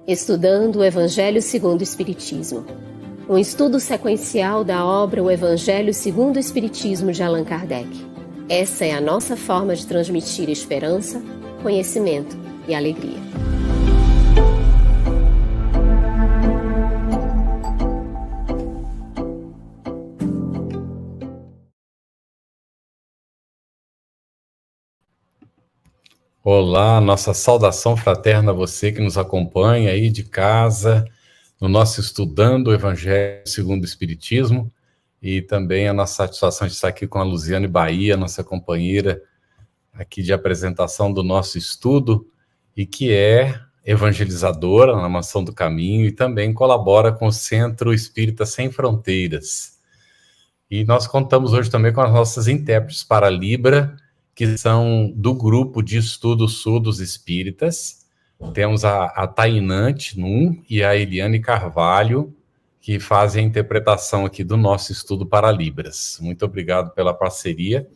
Estudando o Evangelho segundo o Espiritismo. Um estudo sequencial da obra O Evangelho segundo o Espiritismo de Allan Kardec. Essa é a nossa forma de transmitir esperança, conhecimento e alegria. Olá, nossa saudação fraterna a você que nos acompanha aí de casa, no nosso Estudando o Evangelho segundo o Espiritismo, e também a nossa satisfação de estar aqui com a Luziane Bahia, nossa companheira aqui de apresentação do nosso estudo, e que é evangelizadora na Mansão do Caminho e também colabora com o Centro Espírita Sem Fronteiras. E nós contamos hoje também com as nossas intérpretes para Libra, que são do grupo de estudos surdos espíritas. Temos a Tainante Num e a Eliane Carvalho, que fazem a interpretação aqui do nosso estudo para Libras. Muito obrigado pela parceria.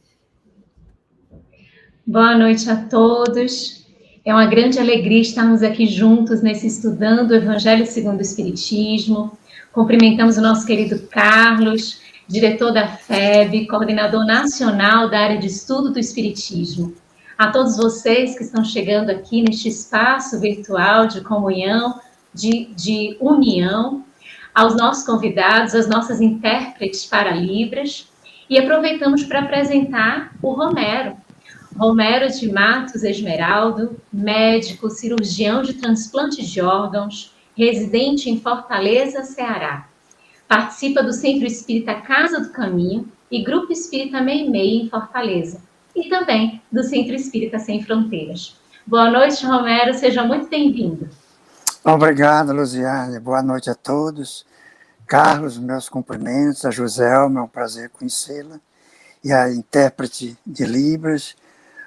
Boa noite a todos. É uma grande alegria estarmos aqui juntos nesse Estudando o Evangelho segundo o Espiritismo. Cumprimentamos o nosso querido Carlos, diretor da FEB, coordenador nacional da área de estudo do Espiritismo. A todos vocês que estão chegando aqui neste espaço virtual de comunhão, de união, aos nossos convidados, às nossas intérpretes para Libras, e aproveitamos para apresentar o Romero de Matos Esmeraldo, médico, cirurgião de transplante de órgãos, residente em Fortaleza, Ceará. Participa do Centro Espírita Casa do Caminho e Grupo Espírita Meimei em Fortaleza, e também do Centro Espírita Sem Fronteiras. Boa noite, Romero, seja muito bem-vindo. Obrigado, Luziane. Boa noite a todos. Carlos, meus cumprimentos. A Joselma, é um prazer conhecê-la. E a intérprete de Libras,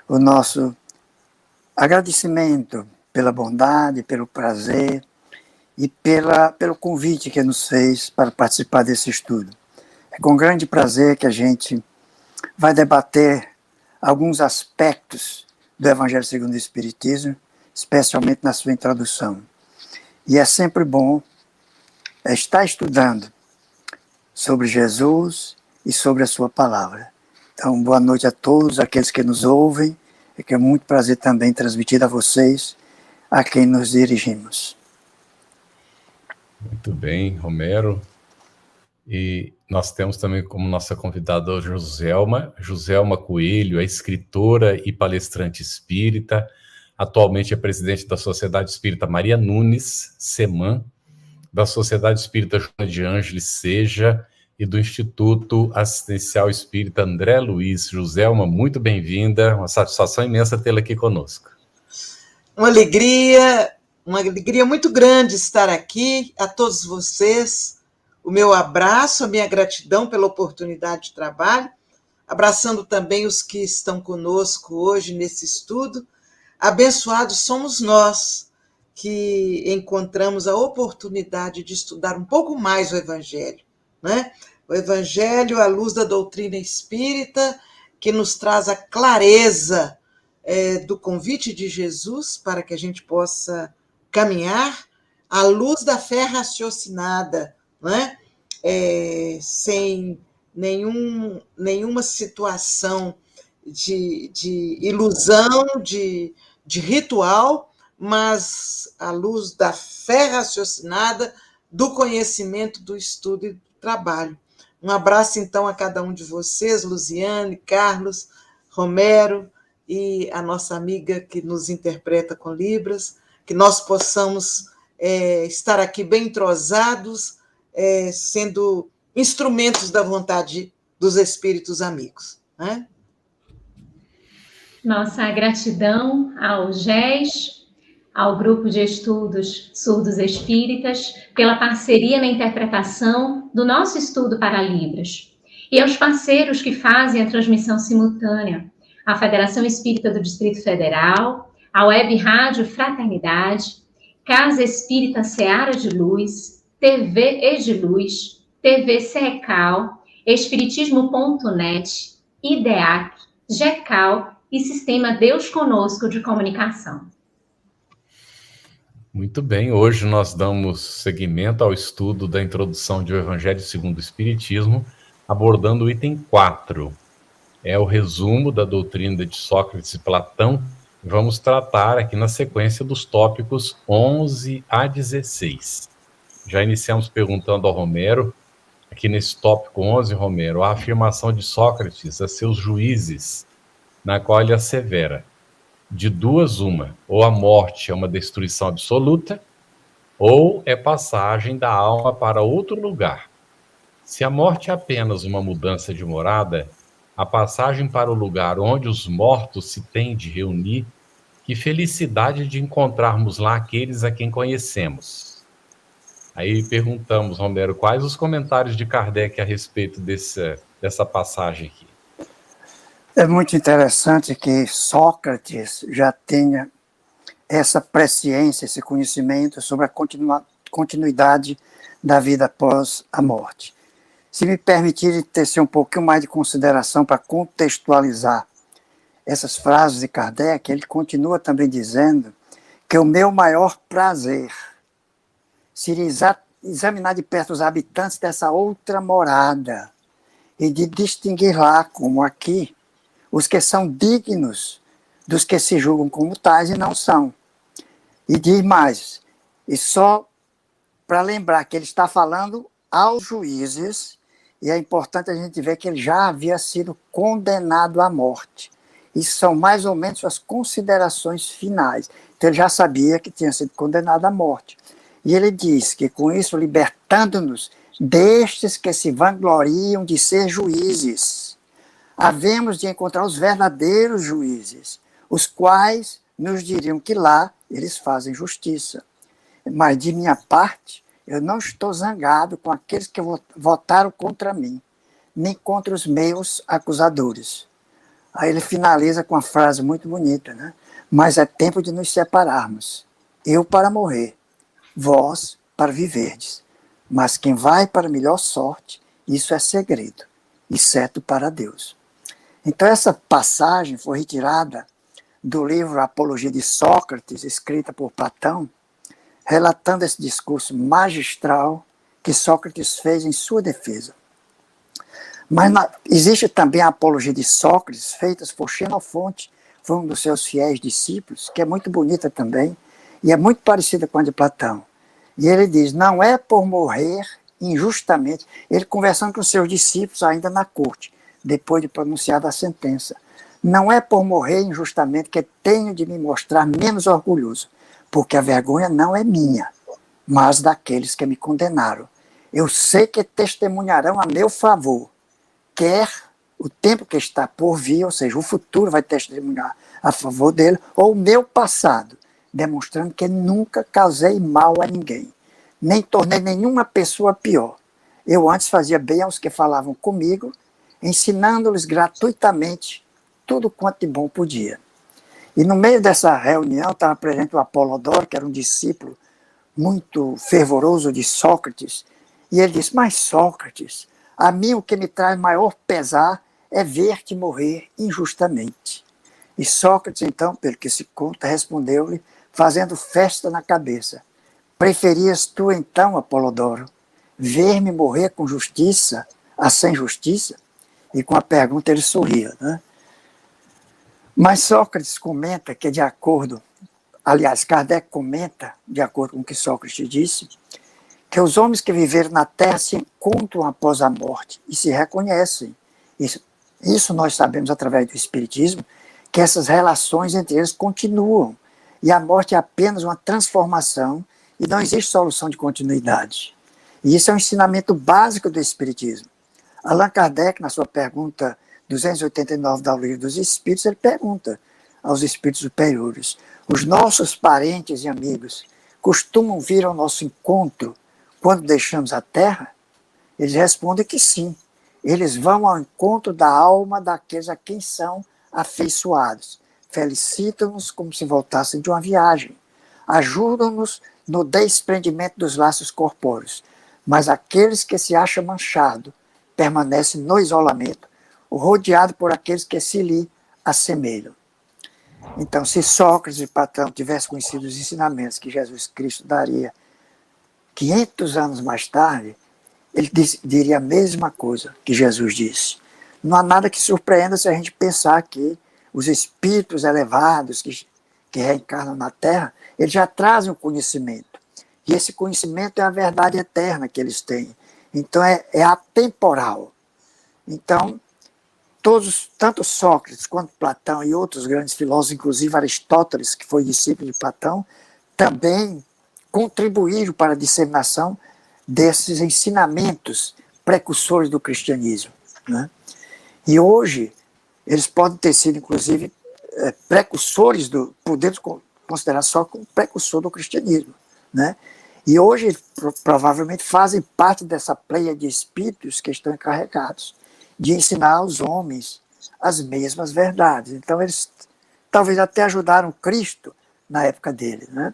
o nosso agradecimento pela bondade, pelo prazer e pelo convite que nos fez para participar desse estudo. É com grande prazer que a gente vai debater alguns aspectos do Evangelho segundo o Espiritismo, especialmente na sua introdução. E é sempre bom estar estudando sobre Jesus e sobre a sua palavra. Então, boa noite a todos aqueles que nos ouvem, e que é muito prazer também transmitir a vocês, a quem nos dirigimos. Muito bem, Romero. E nós temos também como nossa convidada a Joselma Coelho, é escritora e palestrante espírita, atualmente é presidente da Sociedade Espírita Maria Nunes, SEMAN, da Sociedade Espírita Joana de Ângeles, SEJA, e do Instituto Assistencial Espírita André Luiz. Joselma, muito bem-vinda, uma satisfação imensa tê-la aqui conosco. Uma alegria muito grande estar aqui, a todos vocês, o meu abraço, a minha gratidão pela oportunidade de trabalho, abraçando também os que estão conosco hoje nesse estudo. Abençoados somos nós que encontramos a oportunidade de estudar um pouco mais o Evangelho, né? O Evangelho à luz da doutrina espírita, que nos traz a clareza do convite de Jesus para que a gente possa caminhar à luz da fé raciocinada, né? Sem nenhuma situação de ilusão, de ritual, mas à luz da fé raciocinada, do conhecimento, do estudo e do trabalho. Um abraço, então, a cada um de vocês, Luziane, Carlos, Romero e a nossa amiga que nos interpreta com Libras, que nós possamos estar aqui bem entrosados, sendo instrumentos da vontade dos espíritos amigos, né? Nossa gratidão ao GES, ao Grupo de Estudos Surdos Espíritas, pela parceria na interpretação do nosso estudo para Libras, e aos parceiros que fazem a transmissão simultânea, a Federação Espírita do Distrito Federal, a Web Rádio Fraternidade, Casa Espírita Seara de Luz, TV Ediluz, TV Secal, Espiritismo.net, IDEAC, GECAL e Sistema Deus Conosco de Comunicação. Muito bem, hoje nós damos seguimento ao estudo da introdução de O Evangelho segundo o Espiritismo, abordando o item 4. É o resumo da doutrina de Sócrates e Platão. Vamos tratar aqui na sequência dos tópicos 11 a 16. Já iniciamos perguntando ao Romero, aqui nesse tópico 11, Romero, a afirmação de Sócrates a seus juízes, na qual ele assevera: de duas uma, ou a morte é uma destruição absoluta, ou é passagem da alma para outro lugar. Se a morte é apenas uma mudança de morada, a passagem para o lugar onde os mortos se têm de reunir, que felicidade de encontrarmos lá aqueles a quem conhecemos. Aí perguntamos, Romero, quais os comentários de Kardec a respeito dessa passagem aqui? É muito interessante que Sócrates já tenha essa presciência, esse conhecimento sobre a continuidade da vida após a morte. Se me permitirem tecer um pouquinho mais de consideração para contextualizar essas frases de Kardec, ele continua também dizendo que o meu maior prazer seria examinar de perto os habitantes dessa outra morada e de distinguir lá, como aqui, os que são dignos dos que se julgam como tais e não são. E diz mais, e só para lembrar que ele está falando aos juízes, e é importante a gente ver que ele já havia sido condenado à morte. Isso são mais ou menos suas considerações finais. Então ele já sabia que tinha sido condenado à morte. E ele diz que com isso, libertando-nos destes que se vangloriam de ser juízes, havemos de encontrar os verdadeiros juízes, os quais nos diriam que lá eles fazem justiça. Mas de minha parte, eu não estou zangado com aqueles que votaram contra mim, nem contra os meus acusadores. Aí ele finaliza com uma frase muito bonita, né? Mas é tempo de nos separarmos. Eu para morrer, vós para viverdes. Mas quem vai para melhor sorte, isso é segredo, exceto para Deus. Então essa passagem foi retirada do livro Apologia de Sócrates, escrita por Platão, relatando esse discurso magistral que Sócrates fez em sua defesa. Mas existe também a Apologia de Sócrates, feita por Xenofonte, foi um dos seus fiéis discípulos, que é muito bonita também, e é muito parecida com a de Platão. E ele diz, não é por morrer injustamente, ele conversando com seus discípulos ainda na corte, depois de pronunciada a sentença, não é por morrer injustamente que tenho de me mostrar menos orgulhoso, porque a vergonha não é minha, mas daqueles que me condenaram. Eu sei que testemunharão a meu favor, quer o tempo que está por vir, ou seja, o futuro vai testemunhar a favor dele, ou o meu passado, demonstrando que nunca causei mal a ninguém, nem tornei nenhuma pessoa pior. Eu antes fazia bem aos que falavam comigo, ensinando-lhes gratuitamente tudo quanto de bom podia. E no meio dessa reunião estava presente o Apolodoro, que era um discípulo muito fervoroso de Sócrates, e ele disse, mas Sócrates, a mim o que me traz maior pesar é ver-te morrer injustamente. E Sócrates, então, pelo que se conta, respondeu-lhe, fazendo festa na cabeça, preferias tu, então, Apolodoro, ver-me morrer com justiça a sem justiça? E com a pergunta ele sorria, né? Mas Sócrates comenta que de acordo, aliás, Kardec comenta, de acordo com o que Sócrates disse, que os homens que viveram na Terra se encontram após a morte e se reconhecem. Isso nós sabemos através do Espiritismo, que essas relações entre eles continuam. E a morte é apenas uma transformação e não existe solução de continuidade. E isso é um ensinamento básico do Espiritismo. Allan Kardec, na sua pergunta 289 do Livro dos Espíritos, ele pergunta aos espíritos superiores, os nossos parentes e amigos costumam vir ao nosso encontro quando deixamos a Terra? Eles respondem que sim. Eles vão ao encontro da alma daqueles a quem são afeiçoados. Felicitam-nos como se voltassem de uma viagem. Ajudam-nos no desprendimento dos laços corpóreos. Mas aqueles que se acham manchados permanecem no isolamento, rodeado por aqueles que se lhe assemelham. Então, se Sócrates e Platão tivessem conhecido os ensinamentos que Jesus Cristo daria 500 anos mais tarde, ele diria a mesma coisa que Jesus disse. Não há nada que surpreenda se a gente pensar que os espíritos elevados que reencarnam na Terra, eles já trazem o conhecimento. E esse conhecimento é a verdade eterna que eles têm. Então, é atemporal. Então, tanto Sócrates quanto Platão e outros grandes filósofos, inclusive Aristóteles, que foi discípulo de Platão, também contribuíram para a disseminação desses ensinamentos precursores do cristianismo, né? E hoje, eles podem ter sido, inclusive, precursores podemos considerar só como precursor do cristianismo, né? E hoje, provavelmente, fazem parte dessa pleia de espíritos que estão encarregados de ensinar aos homens as mesmas verdades. Então, eles talvez até ajudaram Cristo na época dele, né?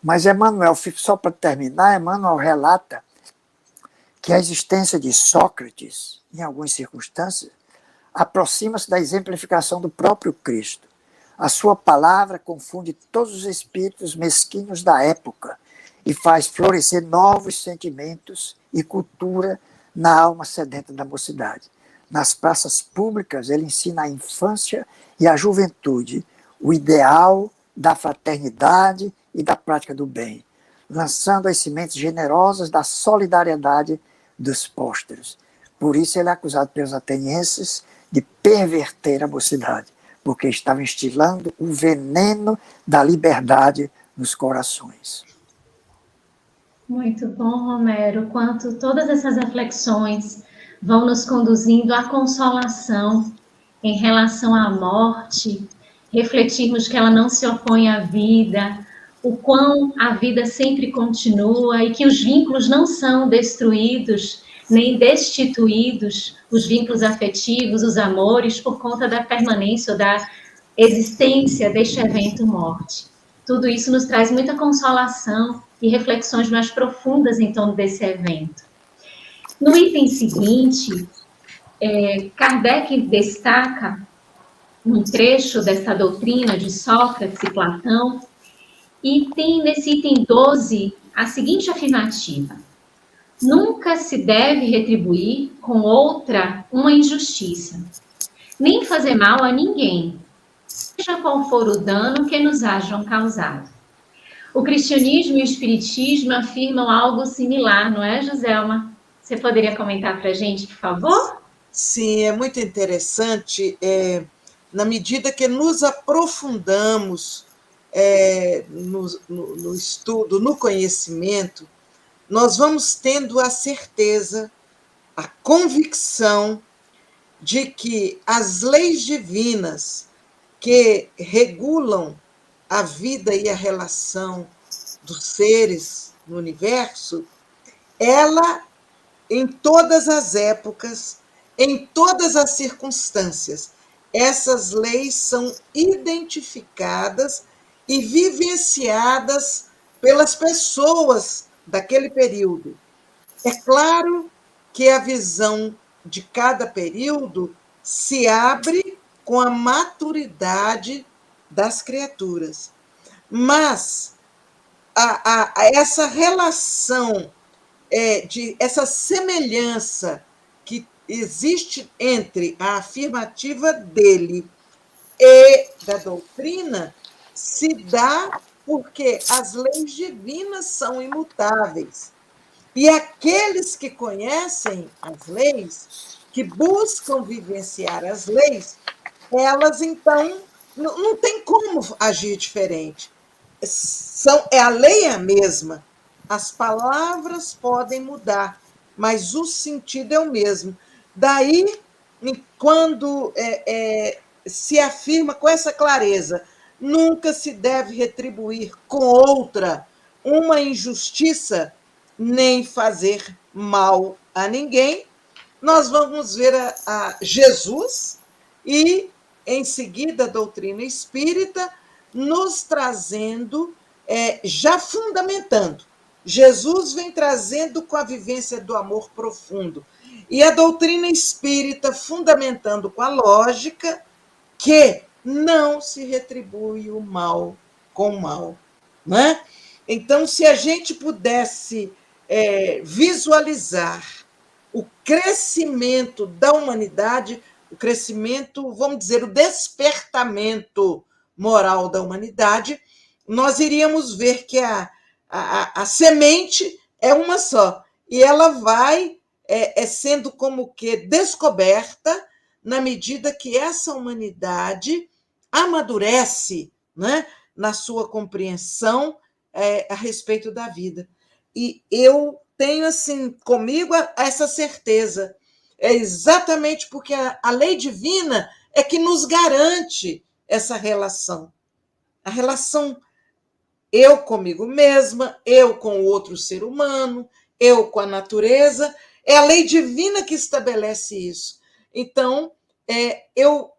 Mas Emmanuel, só para terminar, Emmanuel relata que a existência de Sócrates, em algumas circunstâncias, aproxima-se da exemplificação do próprio Cristo. A sua palavra confunde todos os espíritos mesquinhos da época e faz florescer novos sentimentos e cultura na alma sedenta da mocidade. Nas praças públicas, ele ensina à infância e à juventude o ideal da fraternidade e da prática do bem, lançando as sementes generosas da solidariedade dos pósteros. Por isso ele é acusado pelos atenienses de perverter a mocidade, porque estava instilando o veneno da liberdade nos corações. Muito bom, Romero. Quanto todas essas reflexões vão nos conduzindo à consolação em relação à morte, refletirmos que ela não se opõe à vida, o quão a vida sempre continua e que os vínculos não são destruídos nem destituídos, os vínculos afetivos, os amores, por conta da permanência ou da existência deste evento morte. Tudo isso nos traz muita consolação e reflexões mais profundas em torno desse evento. No item seguinte, Kardec destaca um trecho dessa doutrina de Sócrates e Platão, e tem nesse item 12 a seguinte afirmativa: nunca se deve retribuir com outra uma injustiça, nem fazer mal a ninguém, seja qual for o dano que nos hajam causado. O cristianismo e o espiritismo afirmam algo similar, não é, Joselma? Você poderia comentar para a gente, por favor? Sim, é muito interessante, na medida que nos aprofundamos no estudo, no conhecimento, nós vamos tendo a certeza, a convicção de que as leis divinas que regulam a vida e a relação dos seres no universo, ela, em todas as épocas, em todas as circunstâncias, essas leis são identificadas e vivenciadas pelas pessoas daquele período. É claro que a visão de cada período se abre com a maturidade das criaturas. Mas essa relação, essa semelhança que existe entre a afirmativa dele e da doutrina se dá porque as leis divinas são imutáveis. E aqueles que conhecem as leis, que buscam vivenciar as leis, elas, então, não tem como agir diferente. A lei é a mesma. As palavras podem mudar, mas o sentido é o mesmo. Daí, quando se afirma com essa clareza, nunca se deve retribuir com outra uma injustiça, nem fazer mal a ninguém, nós vamos ver a Jesus e, em seguida, a doutrina espírita, nos trazendo, já fundamentando. Jesus vem trazendo com a vivência do amor profundo. E a doutrina espírita fundamentando com a lógica que não se retribui o mal com o mal, né? Então, se a gente pudesse visualizar o crescimento da humanidade, o crescimento, vamos dizer, o despertamento moral da humanidade, nós iríamos ver que a semente é uma só, e ela vai sendo como que descoberta na medida que essa humanidade amadurece, né, na sua compreensão a respeito da vida. E eu tenho, assim, comigo essa certeza. É exatamente porque a lei divina é que nos garante essa relação. A relação eu comigo mesma, eu com o outro ser humano, eu com a natureza, é a lei divina que estabelece isso. Então,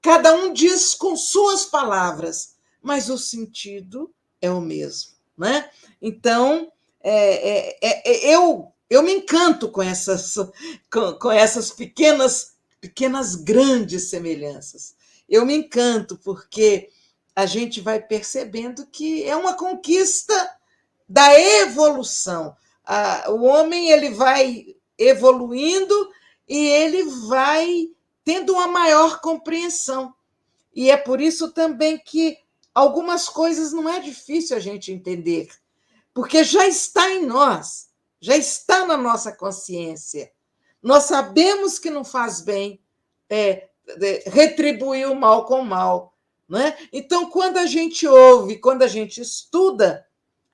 cada um diz com suas palavras, mas o sentido é o mesmo, né? Então, eu me encanto com essas pequenas grandes semelhanças. Eu me encanto porque a gente vai percebendo que é uma conquista da evolução. O homem ele vai evoluindo e ele vai tendo uma maior compreensão. E é por isso também que algumas coisas não é difícil a gente entender, porque já está em nós, já está na nossa consciência. Nós sabemos que não faz bem retribuir o mal com o mal, né? Então, quando a gente ouve, quando a gente estuda,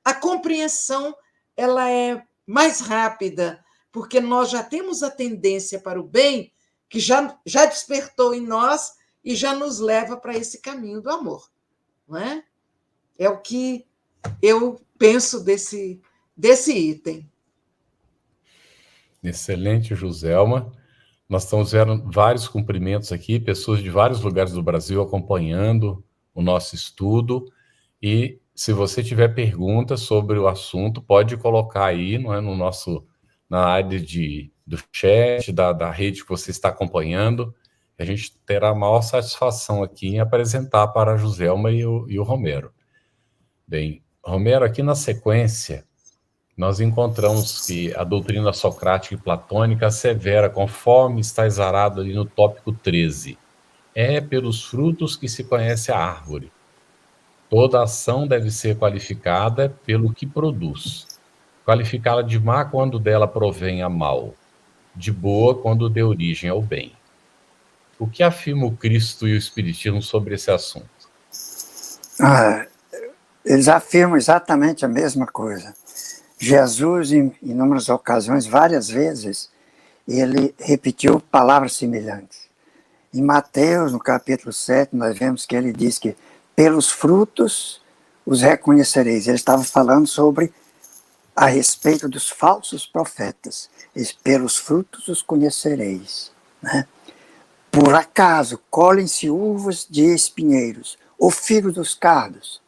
a compreensão ela é mais rápida, porque nós já temos a tendência para o bem que já despertou em nós e já nos leva para esse caminho do amor, não é? É o que eu penso desse item. Excelente, Joselma. Nós estamos vendo vários cumprimentos aqui, pessoas de vários lugares do Brasil acompanhando o nosso estudo. E se você tiver perguntas sobre o assunto, pode colocar aí, não é, na área do chat, da rede que você está acompanhando. A gente terá a maior satisfação aqui em apresentar para a Joselma e o Romero. Bem, Romero, aqui na sequência, nós encontramos que a doutrina socrática e platônica assevera, conforme está exarado ali no tópico 13, é pelos frutos que se conhece a árvore. Toda ação deve ser qualificada pelo que produz. Qualificá-la de má quando dela provém a mal, de boa quando dê origem ao bem. O que afirma o Cristo e o Espiritismo sobre esse assunto? Eles afirmam exatamente a mesma coisa. Jesus, em inúmeras ocasiões, várias vezes, ele repetiu palavras semelhantes. Em Mateus, no capítulo 7, nós vemos que ele diz que pelos frutos os reconhecereis. Ele estava falando a respeito dos falsos profetas. Pelos frutos os conhecereis, né? Por acaso colhem-se uvas de espinheiros, ou figos dos cardos?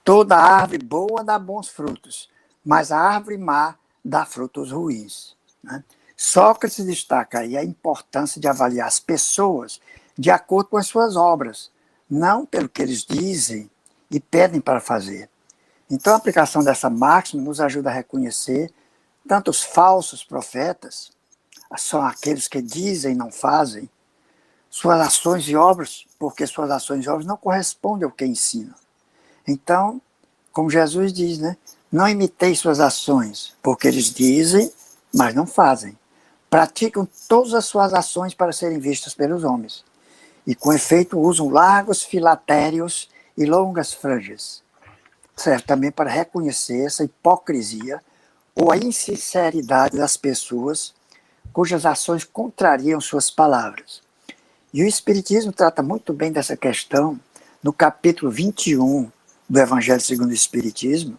Toda árvore boa dá bons frutos, mas a árvore má dá frutos ruins, né? Sócrates destaca aí a importância de avaliar as pessoas de acordo com as suas obras, não pelo que eles dizem e pedem para fazer. Então, a aplicação dessa máxima nos ajuda a reconhecer tanto os falsos profetas, são aqueles que dizem e não fazem, suas ações e obras, porque suas ações e obras não correspondem ao que ensinam. Então, como Jesus diz, né? Não imiteis suas ações, porque eles dizem, mas não fazem. Praticam todas as suas ações para serem vistas pelos homens. E, com efeito, usam largos filatérios e longas franjas. Certo, também para reconhecer essa hipocrisia ou a insinceridade das pessoas cujas ações contrariam suas palavras. E o Espiritismo trata muito bem dessa questão no capítulo 21 do Evangelho segundo o Espiritismo,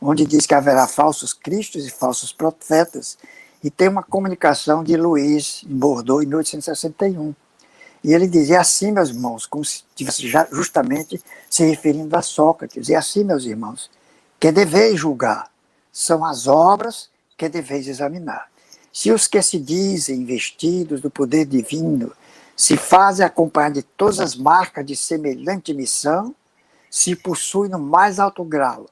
onde diz que haverá falsos cristos e falsos profetas, e tem uma comunicação de Luiz, em Bordeaux, em 1861. E ele diz, é assim, meus irmãos, como se estivesse justamente se referindo a Sócrates, é assim, meus irmãos, que deveis julgar, são as obras que deveis examinar. Se os que se dizem investidos do poder divino se fazem acompanhar de todas as marcas de semelhante missão, se possui no mais alto grau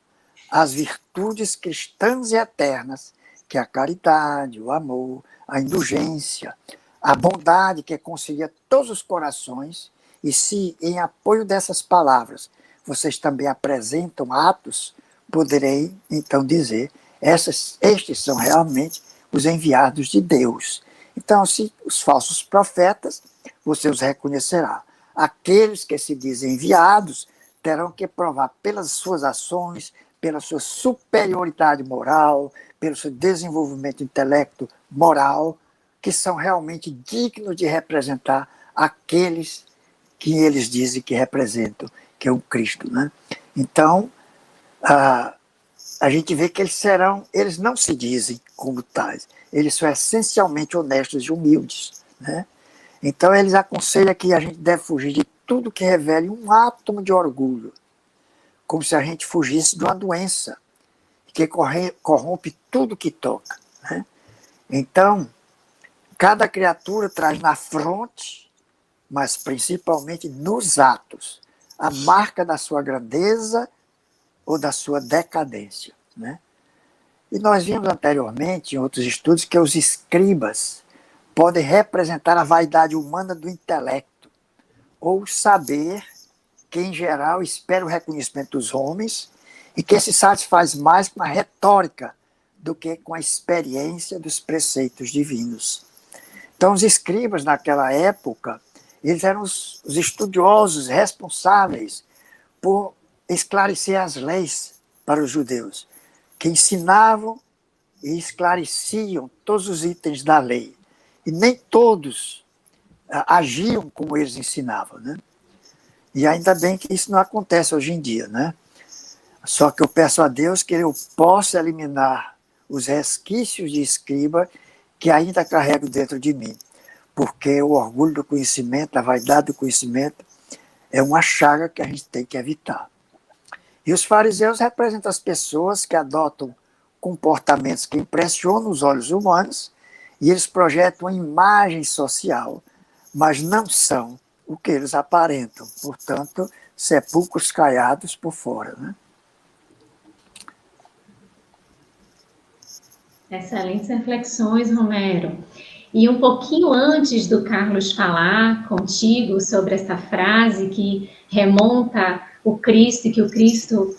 as virtudes cristãs e eternas, que é a caridade, o amor, a indulgência, a bondade que concilia todos os corações, e se, em apoio dessas palavras, vocês também apresentam atos, poderei, então, dizer, estes são realmente os enviados de Deus. Então, se os falsos profetas, você os reconhecerá. Aqueles que se dizem enviados terão que provar pelas suas ações, pela sua superioridade moral, pelo seu desenvolvimento intelecto moral, que são realmente dignos de representar aqueles que eles dizem que representam, que é o Cristo, né? Então, a gente vê que eles não se dizem como tais, eles são essencialmente honestos e humildes, né? Então, eles aconselham que a gente deve fugir de tudo que revele um átomo de orgulho, como se a gente fugisse de uma doença, que corrompe tudo que toca, né? Então, cada criatura traz na fronte, mas principalmente nos atos, a marca da sua grandeza ou da sua decadência, né? E nós vimos anteriormente, em outros estudos, que os escribas podem representar a vaidade humana do intelecto, ou saber que, em geral, espera o reconhecimento dos homens e que se satisfaz mais com a retórica do que com a experiência dos preceitos divinos. Então, os escribas, naquela época, eles eram os estudiosos responsáveis por esclarecer as leis para os judeus, que ensinavam e esclareciam todos os itens da lei. E nem todos agiam como eles ensinavam, né? E ainda bem que isso não acontece hoje em dia, né? Só que eu peço a Deus que eu possa eliminar os resquícios de escriba que ainda carrego dentro de mim, porque o orgulho do conhecimento, a vaidade do conhecimento, é uma chaga que a gente tem que evitar. E os fariseus representam as pessoas que adotam comportamentos que impressionam os olhos humanos e eles projetam uma imagem social, mas não são o que eles aparentam. Portanto, sepulcros caiados por fora, né? Excelentes reflexões, Romero. E um pouquinho antes do Carlos falar contigo sobre essa frase que remonta o Cristo e que o Cristo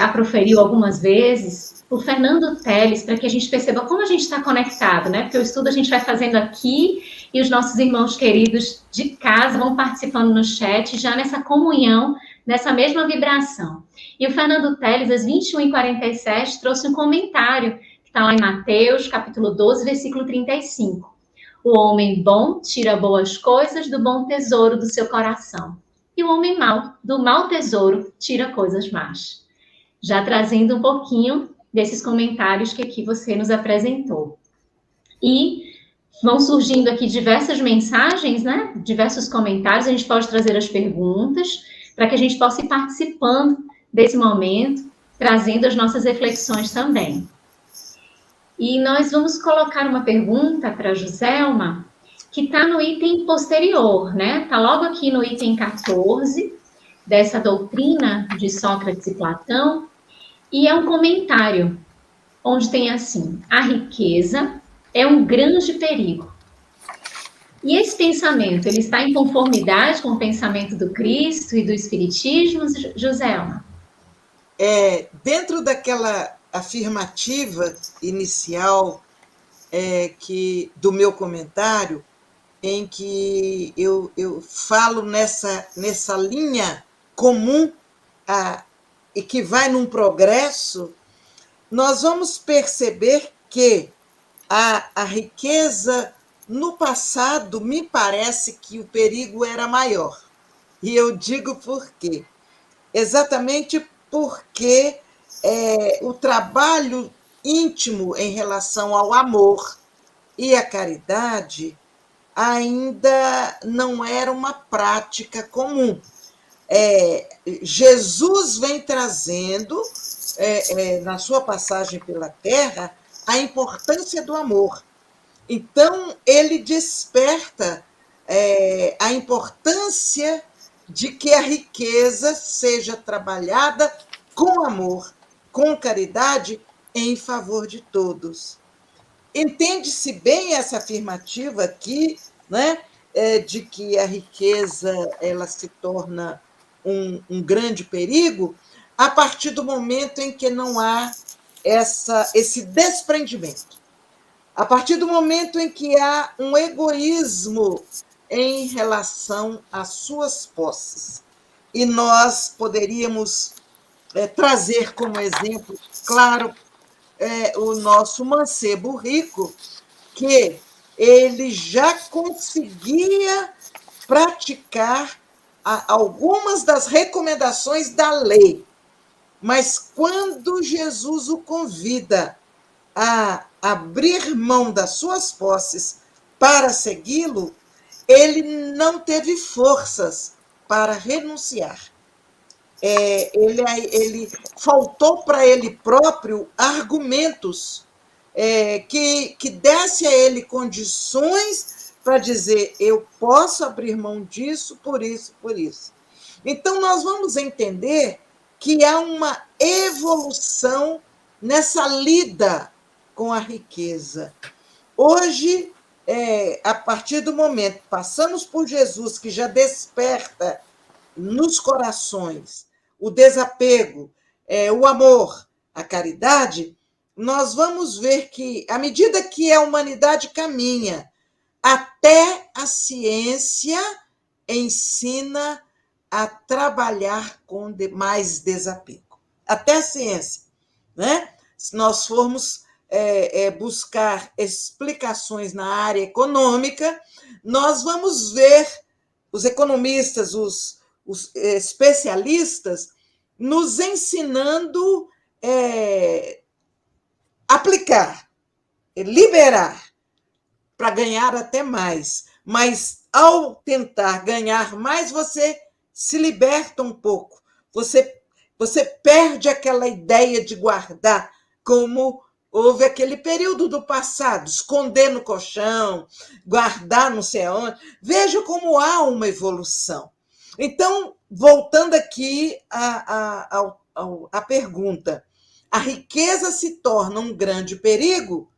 a proferiu algumas vezes, o Fernando Teles, para que a gente perceba como a gente está conectado, né? Porque o estudo a gente vai fazendo aqui e os nossos irmãos queridos de casa vão participando no chat, já nessa comunhão, nessa mesma vibração. E o Fernando Teles, às 21h47, trouxe um comentário que está lá em Mateus, capítulo 12, versículo 35. O homem bom tira boas coisas do bom tesouro do seu coração. E o homem mau, do mau tesouro, tira coisas más. Já trazendo um pouquinho desses comentários que aqui você nos apresentou. E vão surgindo aqui diversas mensagens, né? Diversos comentários, a gente pode trazer as perguntas, para que a gente possa ir participando desse momento, trazendo as nossas reflexões também. E nós vamos colocar uma pergunta para a Joselma, que está no item posterior, né? Está logo aqui no item 14, dessa doutrina de Sócrates e Platão, e é um comentário, onde tem assim, a riqueza é um grande perigo. E esse pensamento, ele está em conformidade com o pensamento do Cristo e do Espiritismo, Joselma? Dentro daquela afirmativa inicial do meu comentário, em que eu falo nessa linha comum e que vai num progresso, nós vamos perceber que a riqueza, no passado, me parece que o perigo era maior. E eu digo por quê. Exatamente porque o trabalho íntimo em relação ao amor e à caridade ainda não era uma prática comum. Jesus vem trazendo, na sua passagem pela Terra, a importância do amor. Então, ele desperta a importância de que a riqueza seja trabalhada com amor, com caridade, em favor de todos. Entende-se bem essa afirmativa aqui, né, de que a riqueza ela se torna um grande perigo a partir do momento em que não há esse desprendimento, a partir do momento em que há um egoísmo em relação às suas posses. E nós poderíamos trazer como exemplo, claro, o nosso mancebo rico, que ele já conseguia praticar algumas das recomendações da lei, mas quando Jesus o convida a abrir mão das suas posses para segui-lo, ele não teve forças para renunciar. Ele faltou para ele próprio argumentos que desse a ele condições para dizer: eu posso abrir mão disso, por isso, por isso. Então, nós vamos entender que há uma evolução nessa lida com a riqueza. Hoje, a partir do momento que passamos por Jesus, que já desperta nos corações o desapego, o amor, a caridade, nós vamos ver que, à medida que a humanidade caminha, até a ciência ensina a trabalhar com mais desapego. Até a ciência, né? Se nós formos buscar explicações na área econômica, nós vamos ver os economistas, os especialistas, nos ensinando aplicar, liberar, para ganhar até mais. Mas, ao tentar ganhar mais, você se liberta um pouco. Você perde aquela ideia de guardar, como houve aquele período do passado, esconder no colchão, guardar não sei aonde. Veja como há uma evolução. Então, voltando aqui à pergunta, a riqueza se torna um grande perigo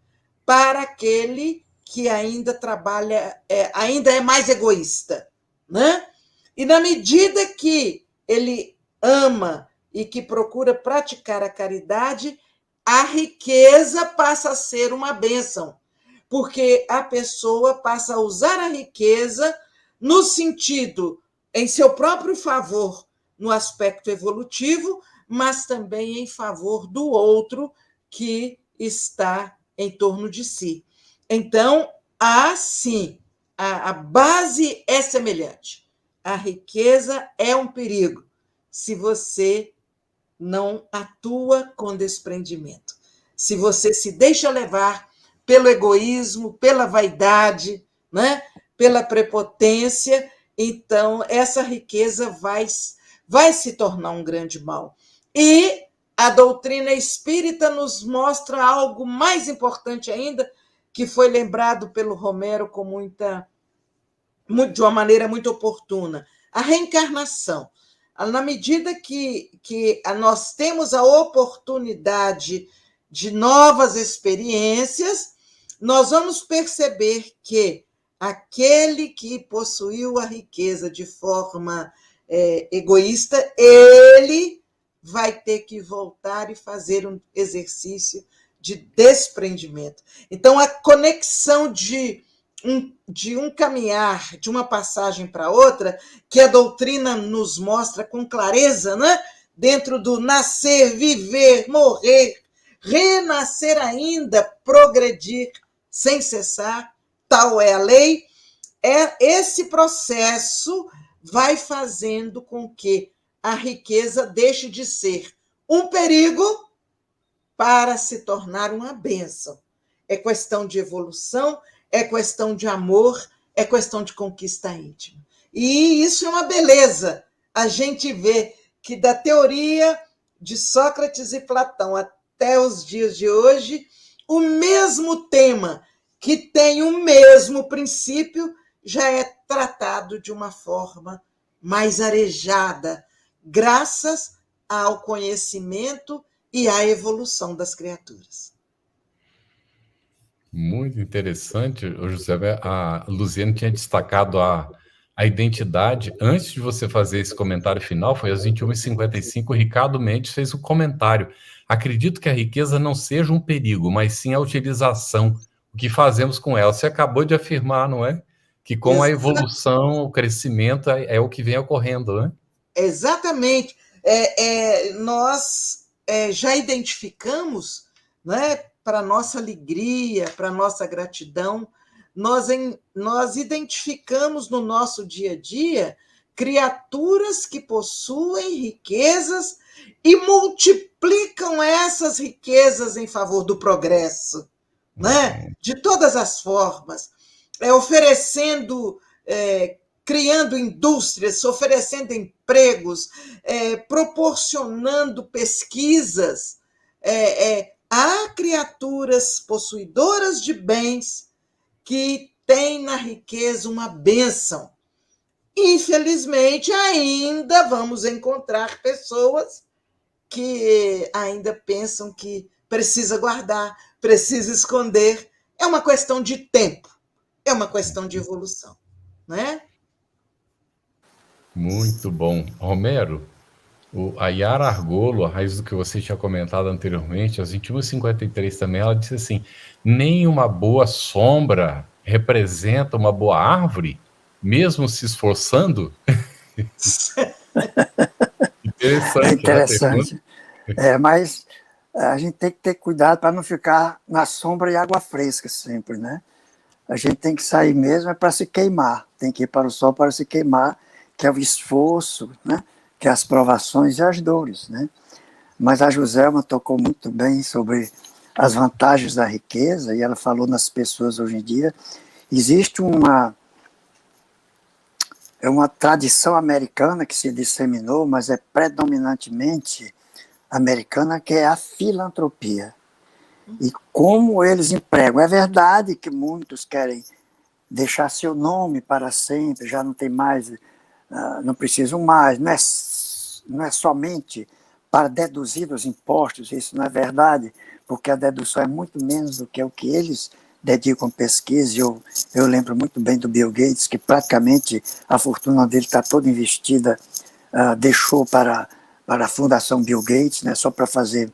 para aquele que ainda trabalha, ainda é mais egoísta, né? E na medida que ele ama e que procura praticar a caridade, a riqueza passa a ser uma bênção, porque a pessoa passa a usar a riqueza no sentido, em seu próprio favor, no aspecto evolutivo, mas também em favor do outro que está em torno de si. Então, sim, a base é semelhante. A riqueza é um perigo se você não atua com desprendimento, se você se deixa levar pelo egoísmo, pela vaidade, né? Pela prepotência, então essa riqueza vai se tornar um grande mal. E a doutrina espírita nos mostra algo mais importante ainda, que foi lembrado pelo Romero de uma maneira muito oportuna: a reencarnação. Na medida que nós temos a oportunidade de novas experiências, nós vamos perceber que aquele que possuiu a riqueza de forma egoísta, ele vai ter que voltar e fazer um exercício de desprendimento. Então, a conexão de um caminhar, de uma passagem para outra, que a doutrina nos mostra com clareza, né? Dentro do nascer, viver, morrer, renascer ainda, progredir sem cessar, tal é a lei. Esse processo vai fazendo com que a riqueza deixe de ser um perigo para se tornar uma bênção. É questão de evolução, é questão de amor, é questão de conquista íntima. E isso é uma beleza. A gente vê que da teoria de Sócrates e Platão até os dias de hoje, o mesmo tema, que tem o mesmo princípio, já é tratado de uma forma mais arejada, graças ao conhecimento e à evolução das criaturas. Muito interessante, ô José. A Luziane tinha destacado a identidade. Antes de você fazer esse comentário final, foi às 21h55, o Ricardo Mendes fez um comentário. Acredito que a riqueza não seja um perigo, mas sim a utilização, o que fazemos com ela. Você acabou de afirmar, não é? Que com a evolução, o crescimento é o que vem ocorrendo, né? Exatamente. Nós já identificamos, né, para nossa alegria, para nossa gratidão, nós identificamos no nosso dia a dia criaturas que possuem riquezas e multiplicam essas riquezas em favor do progresso, né? De todas as formas, oferecendo, criando indústrias, oferecendo empregos, proporcionando pesquisas. Há criaturas possuidoras de bens que têm na riqueza uma bênção. Infelizmente, ainda vamos encontrar pessoas que ainda pensam que precisa guardar, precisa esconder. É uma questão de tempo, é uma questão de evolução, né? Muito bom. Romero, a Yara Argolo, a raiz do que você tinha comentado anteriormente, às 21h53 também, ela disse assim: nem uma boa sombra representa uma boa árvore, mesmo se esforçando? Interessante. É interessante. Mas a gente tem que ter cuidado para não ficar na sombra e água fresca sempre, né? A gente tem que sair mesmo para se queimar, tem que ir para o sol para se queimar, que é o esforço, né? Que é as provações e as dores, né? Mas a Joselma tocou muito bem sobre as vantagens da riqueza, e ela falou nas pessoas hoje em dia. Existe uma tradição americana que se disseminou, mas é predominantemente americana, que é a filantropia. E como eles empregam. É verdade que muitos querem deixar seu nome para sempre, já não tem mais, não precisam mais, não é somente para deduzir os impostos, isso não é verdade, porque a dedução é muito menos do que o que eles dedicam pesquisa. Eu lembro muito bem do Bill Gates, que praticamente a fortuna dele está toda investida, deixou para a Fundação Bill Gates, né, só para fazer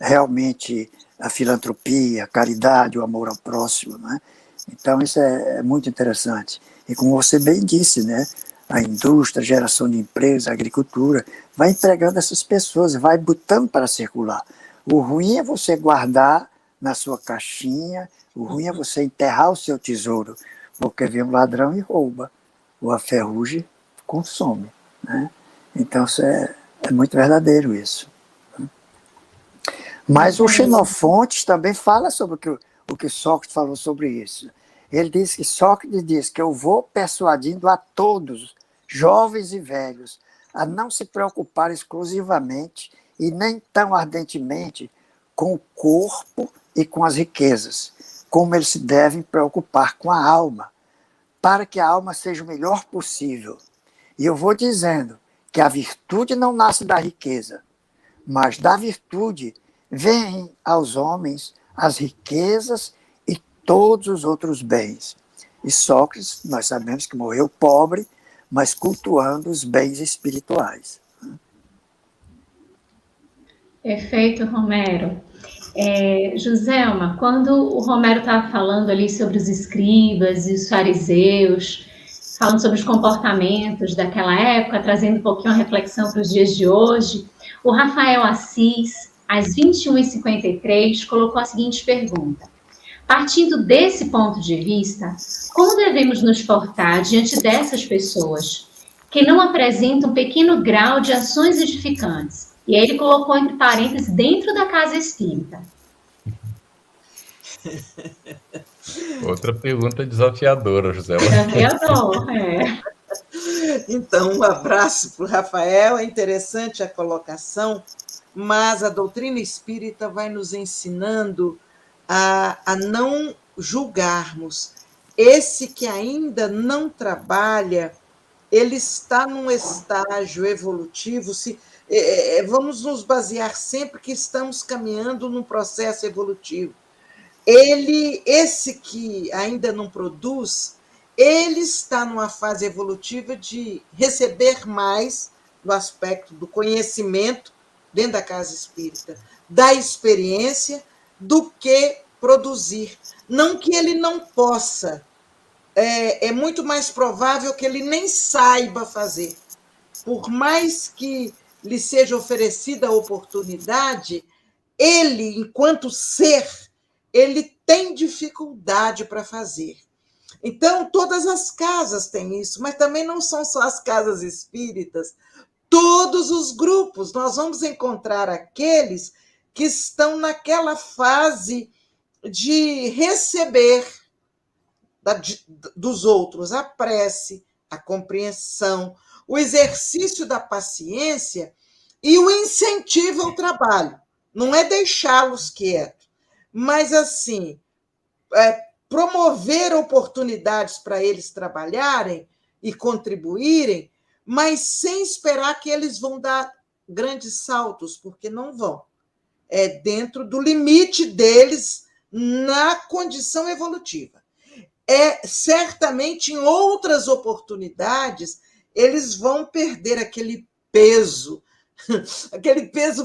realmente a filantropia, a caridade, o amor ao próximo, né? Então isso é muito interessante. E como você bem disse, né, a indústria, a geração de empregos, a agricultura, vai empregando essas pessoas, vai botando para circular. O ruim é você guardar na sua caixinha, o ruim é você enterrar o seu tesouro, porque vem um ladrão e rouba, ou a ferrugem consome, né? Então isso é muito verdadeiro isso. Mas o Xenofonte também fala sobre o que Sócrates falou sobre isso. Ele diz que Sócrates diz que eu vou persuadindo a todos, jovens e velhos, a não se preocupar exclusivamente e nem tão ardentemente com o corpo e com as riquezas, como eles se devem preocupar com a alma, para que a alma seja o melhor possível. E eu vou dizendo que a virtude não nasce da riqueza, mas da virtude vêm aos homens as riquezas e todos os outros bens. E Sócrates, nós sabemos que morreu pobre, mas cultuando os bens espirituais. Perfeito, Romero. Joselma, quando o Romero estava falando ali sobre os escribas e os fariseus, falando sobre os comportamentos daquela época, trazendo um pouquinho a reflexão para os dias de hoje, o Rafael Assis, às 21h53, colocou a seguinte pergunta: partindo desse ponto de vista, como devemos nos portar diante dessas pessoas que não apresentam um pequeno grau de ações edificantes? E aí ele colocou entre parênteses, dentro da casa espírita. Outra pergunta desafiadora, José. Desafiador, Então, um abraço para o Rafael. É interessante a colocação, mas a doutrina espírita vai nos ensinando a não julgarmos esse que ainda não trabalha, ele está num estágio evolutivo, vamos nos basear sempre que estamos caminhando num processo evolutivo. Esse que ainda não produz, ele está numa fase evolutiva de receber mais no aspecto do conhecimento dentro da casa espírita, da experiência, do que produzir. Não que ele não possa, é muito mais provável que ele nem saiba fazer. Por mais que lhe seja oferecida a oportunidade, ele, enquanto ser, ele tem dificuldade para fazer. Então, todas as casas têm isso, mas também não são só as casas espíritas. Todos os grupos, nós vamos encontrar aqueles que estão naquela fase de receber dos outros a prece, a compreensão, o exercício da paciência e o incentivo ao trabalho. Não é deixá-los quietos, mas, assim, promover oportunidades para eles trabalharem e contribuírem, mas sem esperar que eles vão dar grandes saltos, porque não vão. É dentro do limite deles na condição evolutiva. Certamente, em outras oportunidades, eles vão perder aquele peso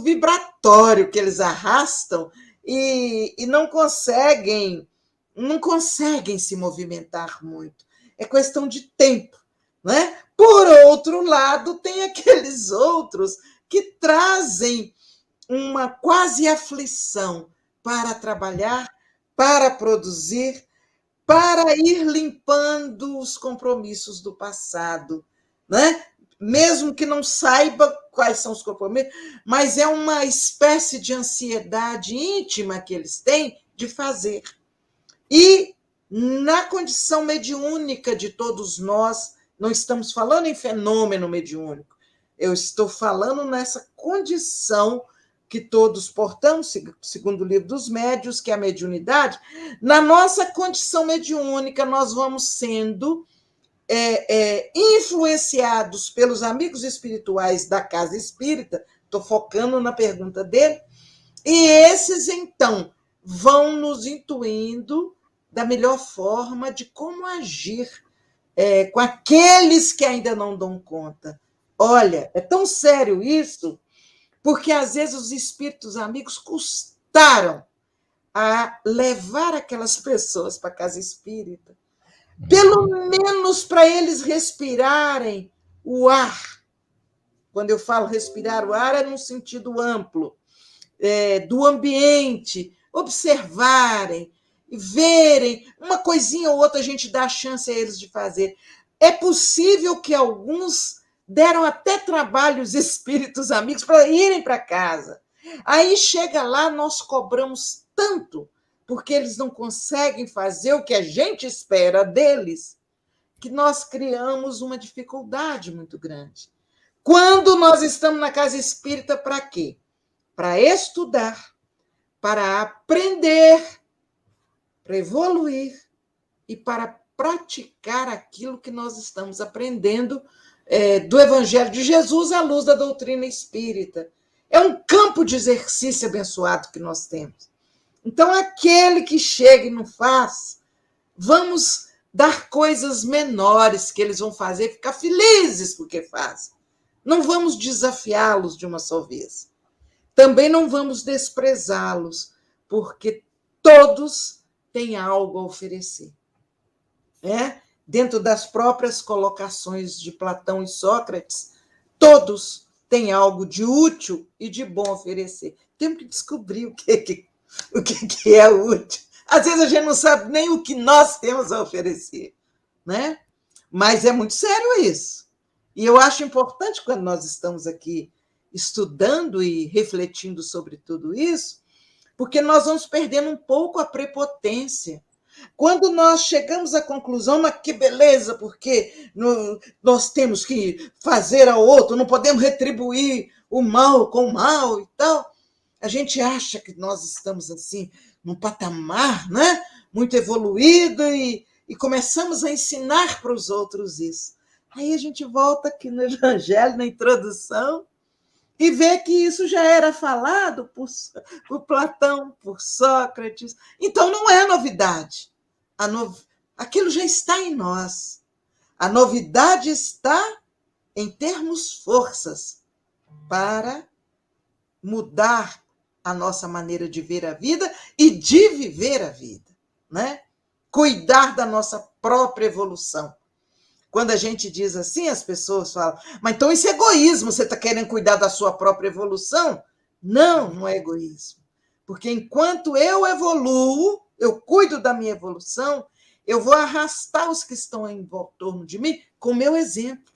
vibratório que eles arrastam e não conseguem se movimentar muito. É questão de tempo, né? Por outro lado, tem aqueles outros que trazem uma quase aflição para trabalhar, para produzir, para ir limpando os compromissos do passado, né? Mesmo que não saiba quais são os compromissos, mas é uma espécie de ansiedade íntima que eles têm de fazer. E na condição mediúnica de todos nós, não estamos falando em fenômeno mediúnico, eu estou falando nessa condição que todos portamos, segundo o livro dos médiuns, que é a mediunidade. Na nossa condição mediúnica, nós vamos sendo influenciados pelos amigos espirituais da casa espírita, estou focando na pergunta dele, e esses, então, vão nos intuindo da melhor forma de como agir com aqueles que ainda não dão conta. Olha, é tão sério isso, porque às vezes os espíritos amigos custaram a levar aquelas pessoas para a casa espírita, pelo menos para eles respirarem o ar. Quando eu falo respirar o ar, é num sentido amplo, do ambiente, observarem, verem, uma coisinha ou outra a gente dá a chance a eles de fazer. É possível que alguns deram até trabalho os espíritos amigos para irem para casa. Aí chega lá, nós cobramos tanto, porque eles não conseguem fazer o que a gente espera deles, que nós criamos uma dificuldade muito grande. Quando nós estamos na casa espírita, para quê? Para estudar, para aprender, para evoluir e para praticar aquilo que nós estamos aprendendo do Evangelho de Jesus à luz da doutrina espírita. É um campo de exercício abençoado que nós temos. Então, aquele que chega e não faz, vamos dar coisas menores que eles vão fazer, ficar felizes porque fazem. Não vamos desafiá-los de uma só vez. Também não vamos desprezá-los, porque todos têm algo a oferecer. Dentro das próprias colocações de Platão e Sócrates, todos têm algo de útil e de bom a oferecer. Temos que descobrir o que é útil. Às vezes a gente não sabe nem o que nós temos a oferecer, né? Mas é muito sério isso. E eu acho importante, quando nós estamos aqui estudando e refletindo sobre tudo isso, porque nós vamos perdendo um pouco a prepotência. Quando nós chegamos à conclusão, mas que beleza, porque nós temos que fazer ao outro, não podemos retribuir o mal com o mal e tal, a gente acha que nós estamos assim, num patamar, né, muito evoluído e e começamos a ensinar para os outros isso. Aí a gente volta aqui no Evangelho, na introdução, e vê que isso já era falado por Platão, por Sócrates. Então, não é novidade. Aquilo já está em nós. A novidade está em termos forças para mudar a nossa maneira de ver a vida e de viver a vida, né? Cuidar da nossa própria evolução. Quando a gente diz assim, as pessoas falam, mas então isso é egoísmo, você está querendo cuidar da sua própria evolução? Não, não é egoísmo. Porque enquanto eu evoluo, eu cuido da minha evolução, eu vou arrastar os que estão em torno de mim com o meu exemplo.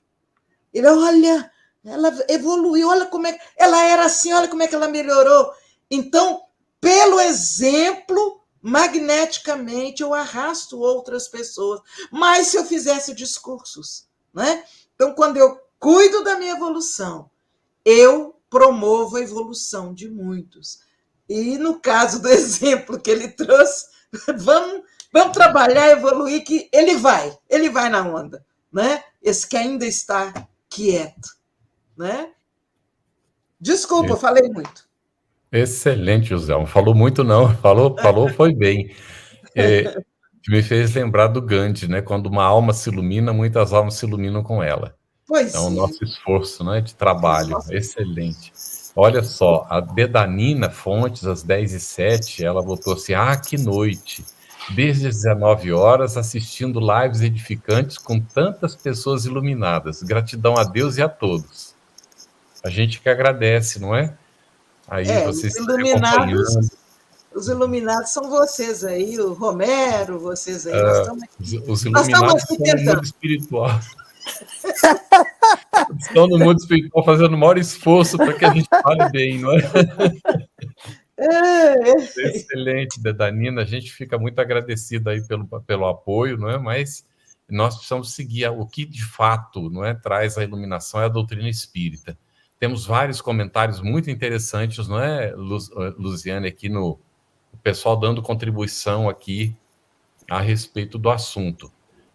Ele, olha, ela evoluiu, olha como é que ela era assim, olha como é que ela melhorou. Então, pelo exemplo, magneticamente eu arrasto outras pessoas. Mas se eu fizesse discursos, né? Então, quando eu cuido da minha evolução, eu promovo a evolução de muitos. E no caso do exemplo que ele trouxe, vamos trabalhar, evoluir, que ele vai na onda, né? Esse que ainda está quieto, né? Desculpa, eu falei muito. Excelente, José. Não falou muito, não. Falou, foi bem. Me fez lembrar do Gandhi, né? Quando uma alma se ilumina, muitas almas se iluminam com ela. Pois então, o nosso esforço, né, de trabalho. Excelente. Olha só, a Bedanina Fontes, às 10h07, ela botou assim, que noite. Desde as 19 horas, assistindo lives edificantes com tantas pessoas iluminadas. Gratidão a Deus e a todos. A gente que agradece, não é? Aí vocês acompanhando. Os iluminados são vocês aí, o Romero, vocês aí. Os iluminados estão no mundo espiritual. Estão no mundo espiritual fazendo o maior esforço para que a gente fale bem, não é? Excelente, Bedanina. A gente fica muito agradecido aí pelo apoio, não é? Mas nós precisamos seguir o que de fato, não é, traz a iluminação é a doutrina espírita. Temos vários comentários muito interessantes, não é, Luziane, aqui o pessoal dando contribuição aqui a respeito do assunto.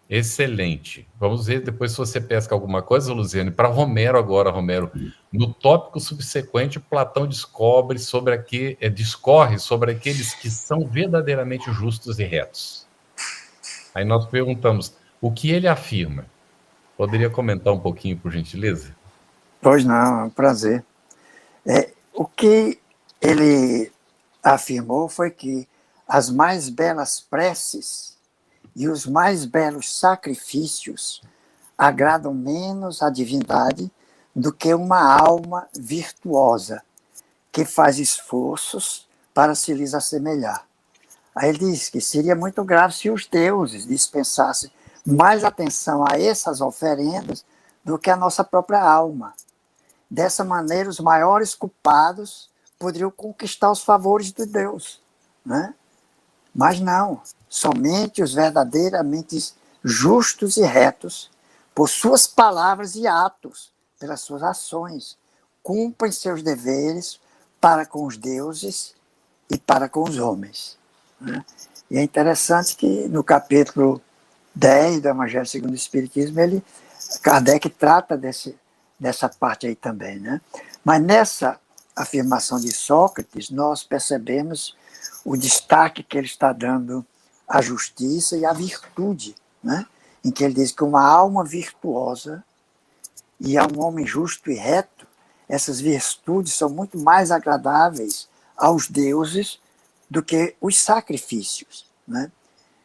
Excelente. Vamos ver depois se você pesca alguma coisa, Luziane. Para Romero agora, Romero. No tópico subsequente, Platão discorre sobre aqueles que são verdadeiramente justos e retos. Aí nós perguntamos, o que ele afirma? Poderia comentar um pouquinho, por gentileza? Pois não, é um prazer. O que ele afirmou foi que as mais belas preces e os mais belos sacrifícios agradam menos à divindade do que uma alma virtuosa que faz esforços para se lhes assemelhar. Aí ele diz que seria muito grave se os deuses dispensassem mais atenção a essas oferendas do que a nossa própria alma. Dessa maneira, os maiores culpados poderiam conquistar os favores de Deus, né? Mas não, somente os verdadeiramente justos e retos, por suas palavras e atos, pelas suas ações, cumprem seus deveres para com os deuses e para com os homens, né? E é interessante que no capítulo 10 do Evangelho segundo o Espiritismo, Kardec trata dessa parte aí também, né? Mas nessa afirmação de Sócrates, nós percebemos o destaque que ele está dando à justiça e à virtude, né? Em que ele diz que uma alma virtuosa e a um homem justo e reto, essas virtudes são muito mais agradáveis aos deuses do que os sacrifícios, né?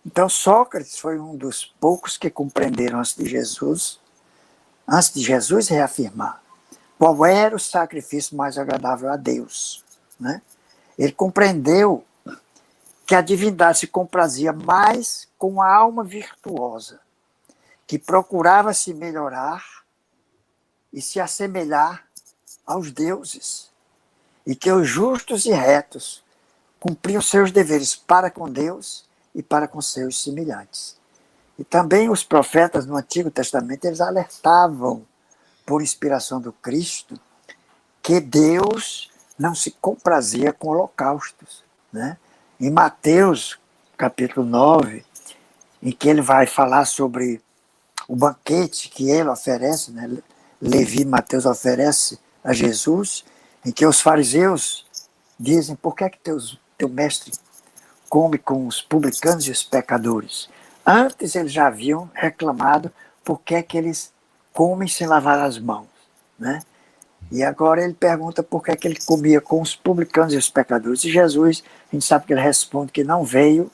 Então Sócrates foi um dos poucos que compreenderam antes de Jesus reafirmar qual era o sacrifício mais agradável a Deus, né? Ele compreendeu que a divindade se comprazia mais com a alma virtuosa, que procurava se melhorar e se assemelhar aos deuses, e que os justos e retos cumpriam seus deveres para com Deus e para com seus semelhantes. E também os profetas no Antigo Testamento, eles alertavam, por inspiração do Cristo, que Deus não se comprazia com holocaustos, né? Em Mateus, capítulo 9, em que ele vai falar sobre o banquete que ele oferece, né? Levi e Mateus oferece a Jesus, em que os fariseus dizem: por que teu mestre come com os publicanos e os pecadores? Antes eles já haviam reclamado por que eles comem sem lavar as mãos, né? E agora ele pergunta por que ele comia com os publicanos e os pecadores. E Jesus, a gente sabe que ele responde que não veio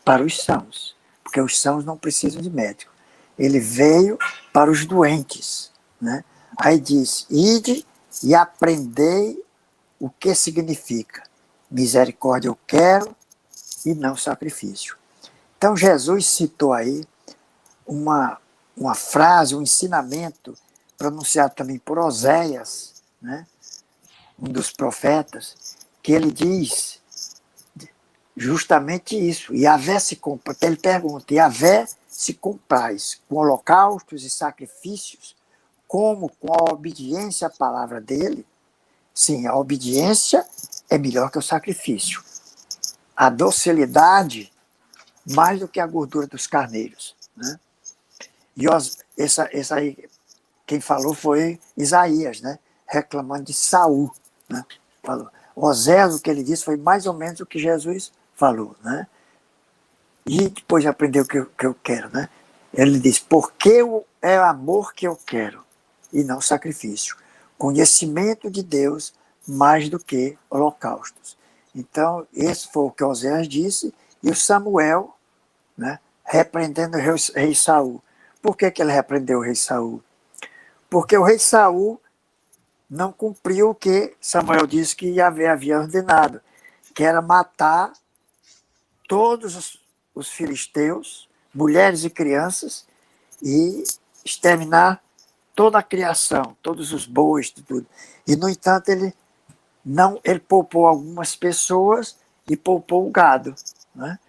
para os sãos, porque os sãos não precisam de médico. Ele veio para os doentes, né? Aí diz: ide e aprendei o que significa misericórdia eu quero e não sacrifício. Então Jesus citou aí uma frase, um ensinamento pronunciado também por Oséias, né, um dos profetas, que ele diz justamente isso. Yahvé se compraz, ele pergunta: Yahvé se compraz com holocaustos e sacrifícios, como com a obediência à palavra dele? Sim, a obediência é melhor que o sacrifício. A docilidade mais do que a gordura dos carneiros, né? E essa aí, quem falou foi Isaías, né? Reclamando de Saul, né? Falou. Oséias, o que ele disse foi mais ou menos o que Jesus falou, né? E depois de aprender o que eu quero, né? Ele diz: porque é amor que eu quero e não sacrifício. Conhecimento de Deus mais do que holocaustos. Então, esse foi o que Oséias disse, e o Samuel, né, repreendendo o rei Saul. Por que ele repreendeu o rei Saul? Porque o rei Saul não cumpriu o que Samuel disse que Yahvé havia ordenado, que era matar todos os filisteus, mulheres e crianças, e exterminar toda a criação, todos os bois, tudo. E, no entanto, ele poupou algumas pessoas e poupou o gado, né?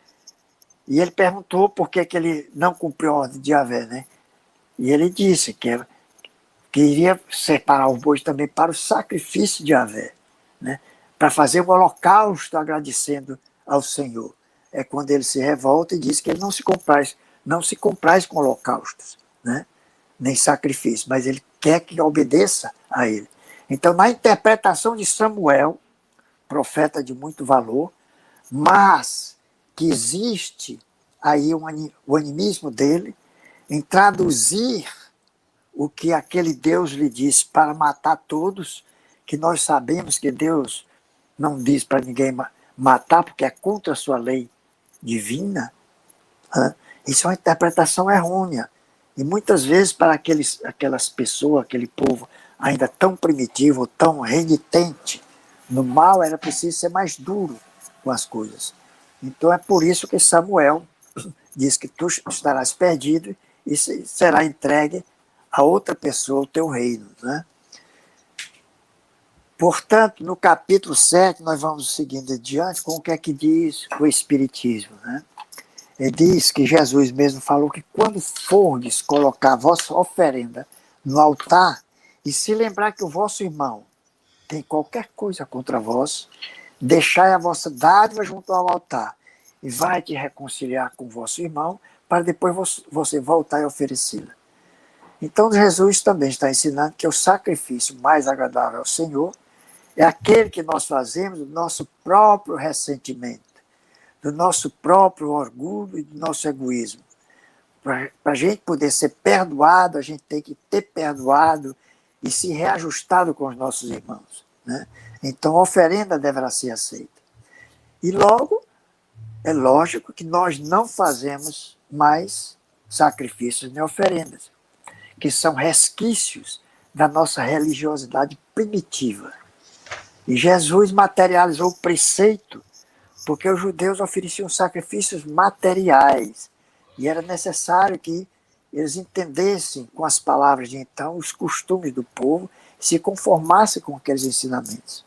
E ele perguntou por que ele não cumpriu a ordem de Yahvé, né? E ele disse que iria separar os bois também para o sacrifício de Yahvé, né? Para fazer um holocausto agradecendo ao Senhor. É quando ele se revolta e diz que ele não se compraz com holocaustos, né? Nem sacrifício, mas ele quer que obedeça a ele. Então, na interpretação de Samuel, profeta de muito valor, mas que existe aí o animismo dele em traduzir o que aquele Deus lhe disse para matar todos, que nós sabemos que Deus não diz para ninguém matar, porque é contra a sua lei divina. Isso é uma interpretação errônea. E muitas vezes para aquelas pessoas, aquele povo ainda tão primitivo, tão renitente no mal, era preciso ser mais duro com as coisas. Então é por isso que Samuel diz que tu estarás perdido e será entregue a outra pessoa o teu reino, né? Portanto, no capítulo 7, nós vamos seguindo adiante com o que é que diz o Espiritismo, né? Ele diz que Jesus mesmo falou que quando fordes colocar a vossa oferenda no altar e se lembrar que o vosso irmão tem qualquer coisa contra vós, deixai a vossa dádiva junto ao altar e vai te reconciliar com o vosso irmão para depois você voltar e oferecê-la. Então Jesus também está ensinando que o sacrifício mais agradável ao Senhor é aquele que nós fazemos do nosso próprio ressentimento, do nosso próprio orgulho e do nosso egoísmo. Para a gente poder ser perdoado, a gente tem que ter perdoado e se reajustado com os nossos irmãos, né? Então a oferenda deverá ser aceita. E logo, é lógico que nós não fazemos mais sacrifícios nem oferendas, que são resquícios da nossa religiosidade primitiva. E Jesus materializou o preceito, porque os judeus ofereciam sacrifícios materiais, e era necessário que eles entendessem com as palavras de então os costumes do povo e se conformassem com aqueles ensinamentos.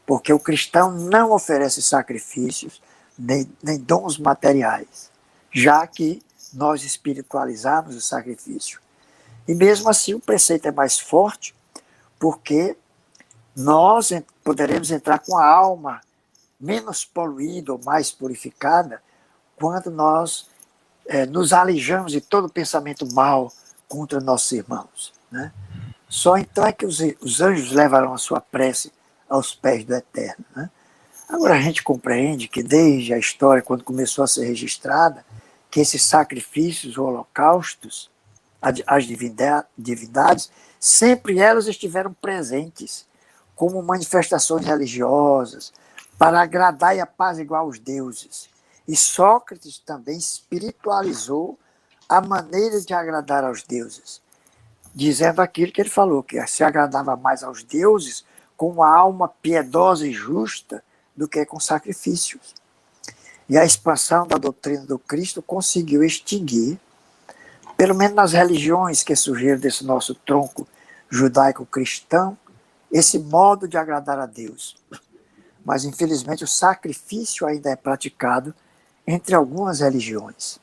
Porque o cristão não oferece sacrifícios nem dons materiais, já que nós espiritualizamos o sacrifício. E mesmo assim o preceito é mais forte, porque nós poderemos entrar com a alma menos poluída ou mais purificada quando nós nos alijamos de todo pensamento mal contra nossos irmãos. Né? Só então é que os anjos levarão a sua prece aos pés do Eterno. Né? Agora a gente compreende que desde a história, quando começou a ser registrada, que esses sacrifícios, holocaustos, as divindades, sempre elas estiveram presentes como manifestações religiosas para agradar e apaziguar os deuses. E Sócrates também espiritualizou a maneira de agradar aos deuses, dizendo aquilo que ele falou, que se agradava mais aos deuses com uma alma piedosa e justa do que com sacrifícios. E a expansão da doutrina do Cristo conseguiu extinguir, pelo menos nas religiões que surgiram desse nosso tronco judaico-cristão, esse modo de agradar a Deus. Mas, infelizmente, o sacrifício ainda é praticado entre algumas religiões.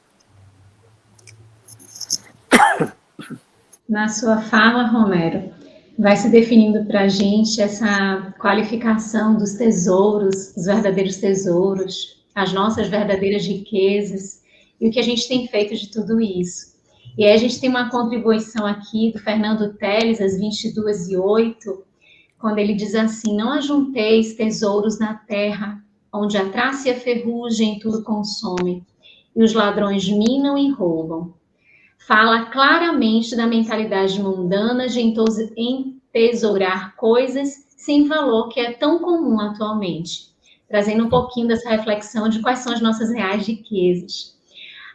Na sua fala, Romero, vai se definindo para a gente essa qualificação dos tesouros, os verdadeiros tesouros, as nossas verdadeiras riquezas, e o que a gente tem feito de tudo isso. E aí a gente tem uma contribuição aqui do Fernando Teles, às 22h08, quando ele diz assim: não ajunteis tesouros na terra, onde a traça e a ferrugem tudo consomem, e os ladrões minam e roubam. Fala claramente da mentalidade mundana de entesourar coisas sem valor, que é tão comum atualmente, trazendo um pouquinho dessa reflexão de quais são as nossas reais riquezas.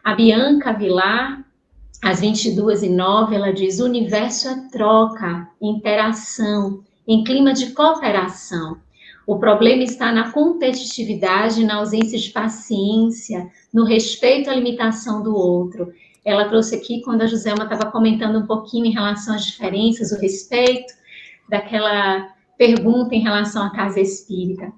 A Bianca Vilar, às 22h09, ela diz: o universo é troca, interação, em clima de cooperação. O problema está na competitividade, na ausência de paciência, no respeito à limitação do outro. Ela trouxe aqui, quando a Joselma estava comentando um pouquinho em relação às diferenças, o respeito, daquela pergunta em relação à casa espírita.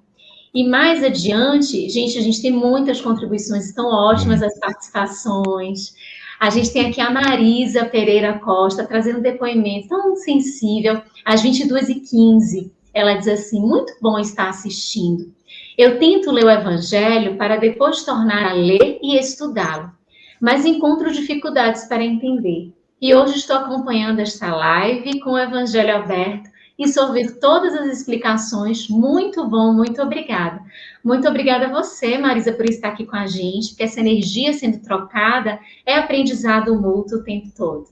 E mais adiante, a gente tem muitas contribuições tão ótimas, as participações. A gente tem aqui a Marisa Pereira Costa, trazendo um depoimento tão sensível, às 22h15. Ela diz assim: muito bom estar assistindo. Eu tento ler o Evangelho para depois tornar a ler e estudá-lo, mas encontro dificuldades para entender. E hoje estou acompanhando esta live com o Evangelho aberto e sorvendo todas as explicações. Muito bom, muito obrigada. Muito obrigada a você, Marisa, por estar aqui com a gente, porque essa energia sendo trocada é aprendizado mútuo o tempo todo.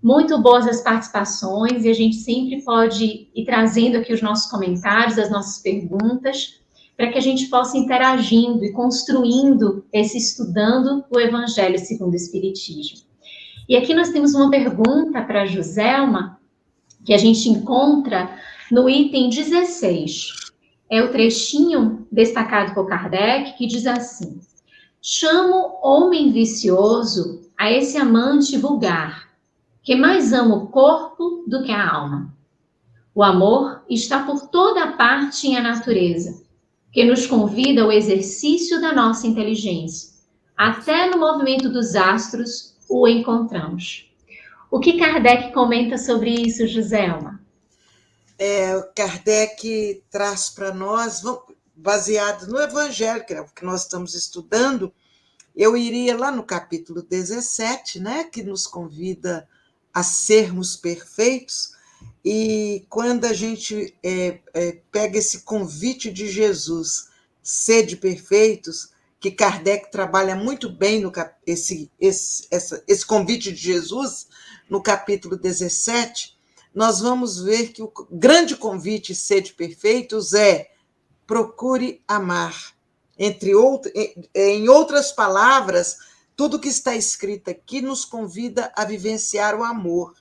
Muito boas as participações, e a gente sempre pode ir trazendo aqui os nossos comentários, as nossas perguntas, para que a gente possa ir interagindo e construindo esse estudando o Evangelho segundo o Espiritismo. E aqui nós temos uma pergunta para a Joselma, que a gente encontra no item 16. É o trechinho destacado por Kardec, que diz assim: chamo homem vicioso a esse amante vulgar, que mais ama o corpo do que a alma. O amor está por toda parte em a natureza, que nos convida ao exercício da nossa inteligência. Até no movimento dos astros o encontramos. O que Kardec comenta sobre isso, Joselma? Kardec traz para nós, baseado no Evangelho, que é o que nós estamos estudando, eu iria lá no capítulo 17, né, que nos convida a sermos perfeitos, e quando a gente pega esse convite de Jesus, sede perfeitos, que Kardec trabalha muito bem esse convite de Jesus, no capítulo 17, nós vamos ver que o grande convite sede perfeitos é: procure amar. Em outras palavras, tudo que está escrito aqui nos convida a vivenciar o amor.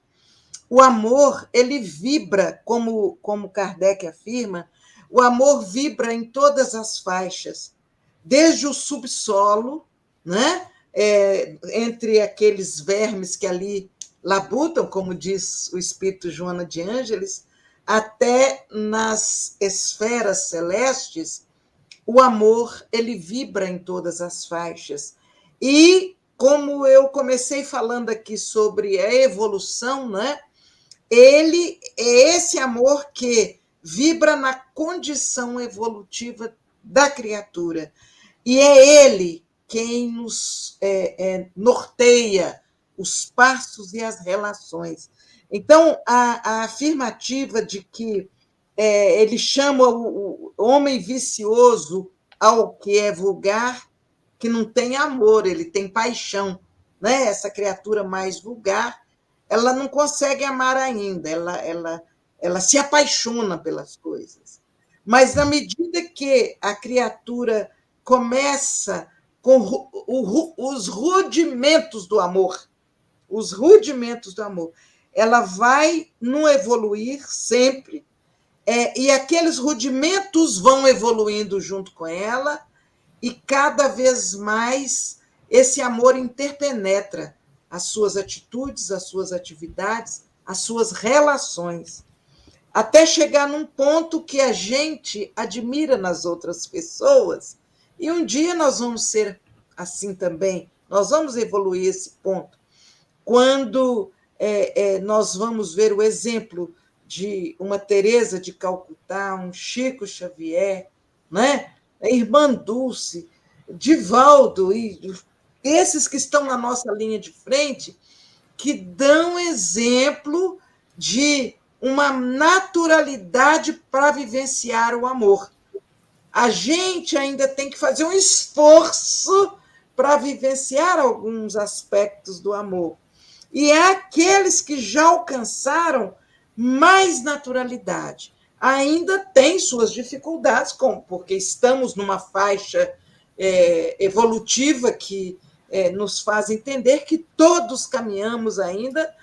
O amor, ele vibra, como Kardec afirma, o amor vibra em todas as faixas, desde o subsolo, né? Entre aqueles vermes que ali labutam, como diz o espírito Joana de Ângeles, até nas esferas celestes, o amor, ele vibra em todas as faixas. E, como eu comecei falando aqui sobre a evolução, né? Ele é esse amor que vibra na condição evolutiva da criatura. E é ele quem nos norteia os passos e as relações. Então, a afirmativa de que ele chama o homem vicioso ao que é vulgar, que não tem amor, ele tem paixão, né? Essa criatura mais vulgar, ela não consegue amar ainda, ela se apaixona pelas coisas. Mas, na medida que a criatura começa com os rudimentos do amor, ela vai no evoluir sempre, e aqueles rudimentos vão evoluindo junto com ela, e cada vez mais esse amor interpenetra as suas atitudes, as suas atividades, as suas relações, até chegar num ponto que a gente admira nas outras pessoas, e um dia nós vamos ser assim também, nós vamos evoluir esse ponto, quando nós vamos ver o exemplo de uma Teresa de Calcutá, um Chico Xavier, né? A irmã Dulce, Divaldo, e esses que estão na nossa linha de frente, que dão exemplo de uma naturalidade para vivenciar o amor. A gente ainda tem que fazer um esforço para vivenciar alguns aspectos do amor. E é aqueles que já alcançaram mais naturalidade. Ainda tem suas dificuldades, porque estamos numa faixa evolutiva que nos faz entender que todos caminhamos ainda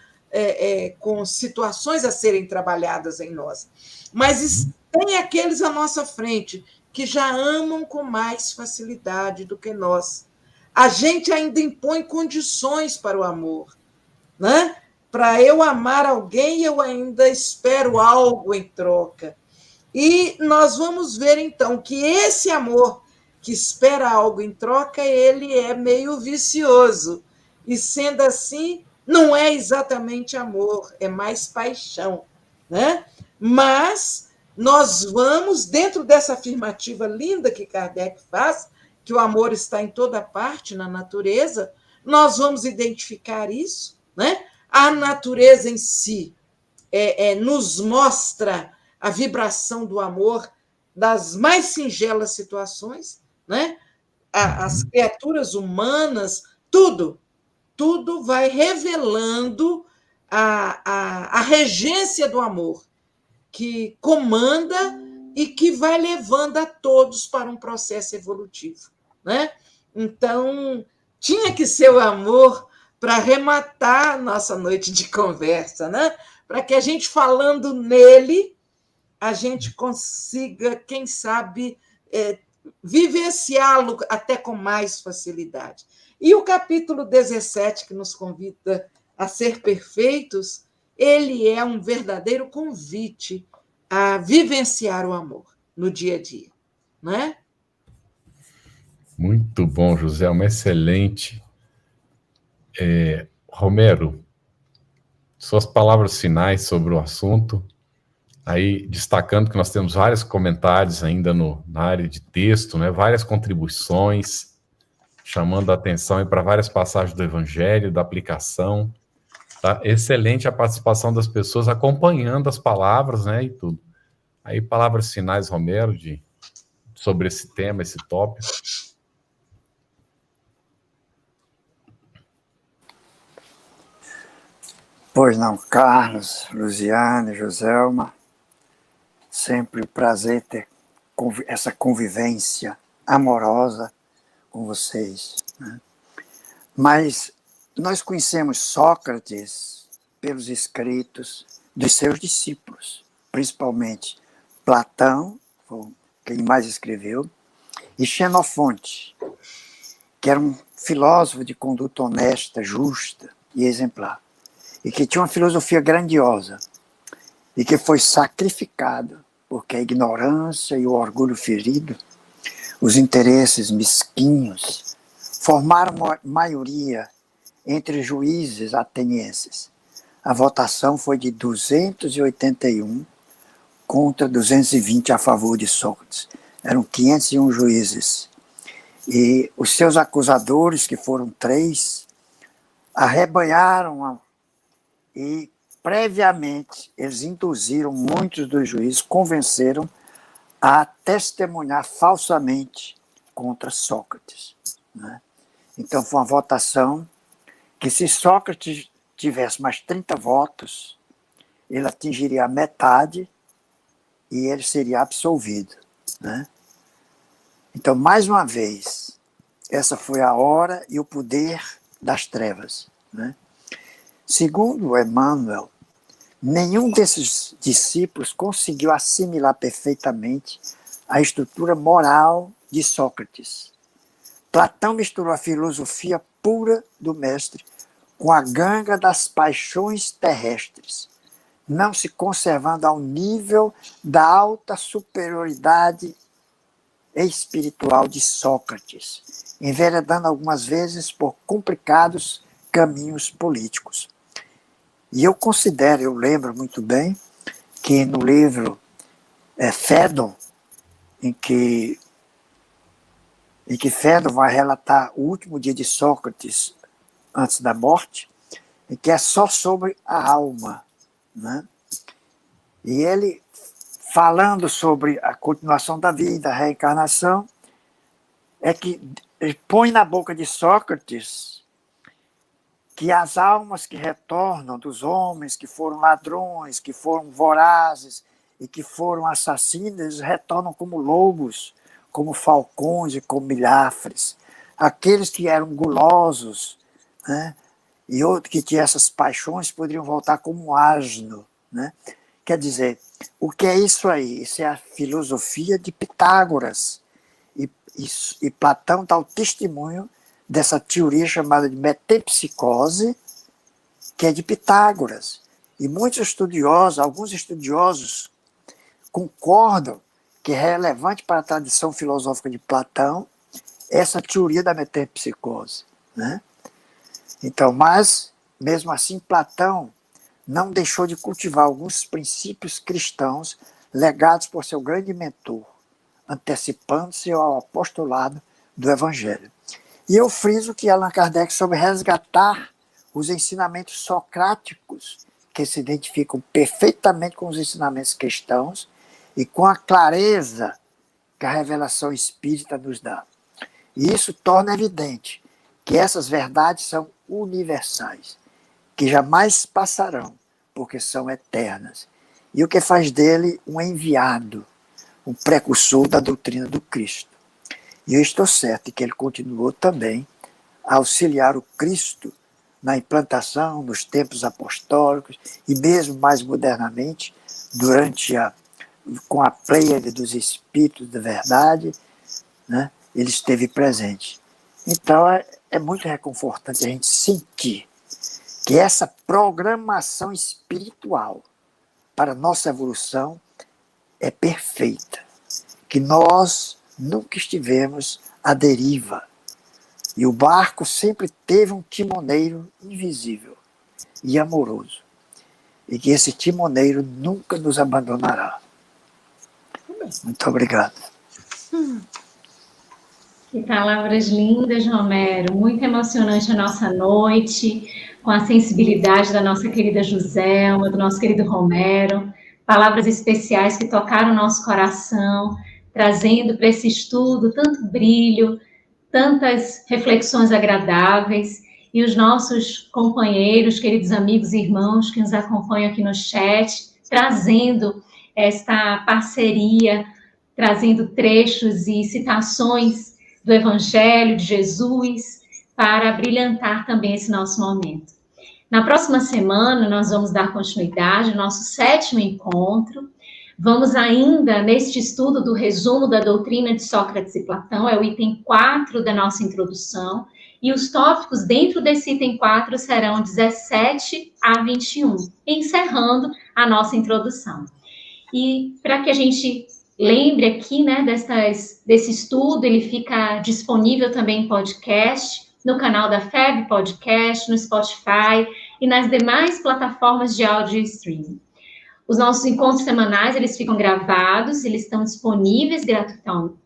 com situações a serem trabalhadas em nós. Mas tem aqueles à nossa frente que já amam com mais facilidade do que nós. A gente ainda impõe condições para o amor, né? Para eu amar alguém, eu ainda espero algo em troca. E nós vamos ver, então, que esse amor que espera algo em troca, ele é meio vicioso. E, sendo assim, não é exatamente amor, é mais paixão, né? Mas nós vamos, dentro dessa afirmativa linda que Kardec faz, que o amor está em toda parte na natureza, nós vamos identificar isso, né? A natureza em si nos mostra a vibração do amor das mais singelas situações, né? As criaturas humanas, tudo vai revelando a regência do amor, que comanda e que vai levando a todos para um processo evolutivo, né? Então, tinha que ser o amor para arrematar a nossa noite de conversa, né? Para que a gente, falando nele, a gente consiga, quem sabe, vivenciá-lo até com mais facilidade. E o capítulo 17, que nos convida a ser perfeitos, ele é um verdadeiro convite a vivenciar o amor no dia a dia, não é? Muito bom, José, uma excelente. Romero, suas palavras finais sobre o assunto, aí destacando que nós temos vários comentários ainda na área de texto, né, várias contribuições, chamando a atenção para várias passagens do Evangelho, da aplicação. Tá? Excelente a participação das pessoas acompanhando as palavras, né, e tudo. Aí, palavras finais, Romero, sobre esse tema, esse tópico. Pois não, Carlos, Luziane, Joselma, sempre um prazer ter essa convivência amorosa com vocês, né? Mas nós conhecemos Sócrates pelos escritos dos seus discípulos, principalmente Platão, foi quem mais escreveu, e Xenofonte, que era um filósofo de conduta honesta, justa e exemplar, e que tinha uma filosofia grandiosa, e que foi sacrificado, porque a ignorância e o orgulho ferido, os interesses mesquinhos, formaram maioria entre juízes atenienses. A votação foi de 281 contra 220 a favor de Sócrates. Eram 501 juízes. E os seus acusadores, que foram 3, arrebanharam e, previamente, eles induziram muitos dos juízes, convenceram a testemunhar falsamente contra Sócrates, né? Então, foi uma votação que, se Sócrates tivesse mais 30 votos, ele atingiria a metade e ele seria absolvido, né? Então, mais uma vez, essa foi a hora e o poder das trevas, né? Segundo Emmanuel, nenhum desses discípulos conseguiu assimilar perfeitamente a estrutura moral de Sócrates. Platão misturou a filosofia pura do mestre com a ganga das paixões terrestres, não se conservando ao nível da alta superioridade espiritual de Sócrates, enveredando algumas vezes por complicados caminhos políticos. E eu lembro muito bem, que no livro Fédon, em que Fédon vai relatar o último dia de Sócrates antes da morte, e que é só sobre a alma, né? E ele, falando sobre a continuação da vida, a reencarnação, é que ele põe na boca de Sócrates que as almas que retornam dos homens que foram ladrões, que foram vorazes e que foram assassinos, eles retornam como lobos, como falcões e como milhafres. Aqueles que eram gulosos, né, e outros que tinham essas paixões poderiam voltar como um asno, né? Quer dizer, o que é isso aí? Isso é a filosofia de Pitágoras. E Platão dá o testemunho dessa teoria chamada de metempsicose, que é de Pitágoras. E muitos estudiosos, alguns estudiosos, concordam que é relevante para a tradição filosófica de Platão essa teoria da metempsicose, né? Então, mas, mesmo assim, Platão não deixou de cultivar alguns princípios cristãos legados por seu grande mentor, antecipando-se ao apostolado do Evangelho. E eu friso que Allan Kardec soube resgatar os ensinamentos socráticos, que se identificam perfeitamente com os ensinamentos cristãos e com a clareza que a revelação espírita nos dá. E isso torna evidente que essas verdades são universais, que jamais passarão, porque são eternas. E o que faz dele um enviado, um precursor da doutrina do Cristo. E eu estou certo de que ele continuou também a auxiliar o Cristo na implantação, nos tempos apostólicos, e mesmo mais modernamente, com a pleiade dos Espíritos da Verdade, né, ele esteve presente. Então, é muito reconfortante a gente sentir que essa programação espiritual para a nossa evolução é perfeita, que nós nunca estivemos à deriva, e o barco sempre teve um timoneiro invisível e amoroso, e que esse timoneiro nunca nos abandonará. Muito obrigado. Que palavras lindas, Romero. Muito emocionante a nossa noite, com a sensibilidade da nossa querida Joselma, do nosso querido Romero. Palavras especiais que tocaram o nosso coração, trazendo para esse estudo tanto brilho, tantas reflexões agradáveis. E os nossos companheiros, queridos amigos e irmãos que nos acompanham aqui no chat, trazendo esta parceria, trazendo trechos e citações do Evangelho de Jesus para brilhantar também esse nosso momento. Na próxima semana, nós vamos dar continuidade ao nosso 7º encontro. Vamos ainda neste estudo do resumo da doutrina de Sócrates e Platão, é o item 4 da nossa introdução, e os tópicos dentro desse item 4 serão 17 a 21, encerrando a nossa introdução. E para que a gente lembre aqui, né, desse estudo, ele fica disponível também em podcast, no canal da FEB Podcast, no Spotify e nas demais plataformas de áudio e streaming. Os nossos encontros semanais, eles ficam gravados, eles estão disponíveis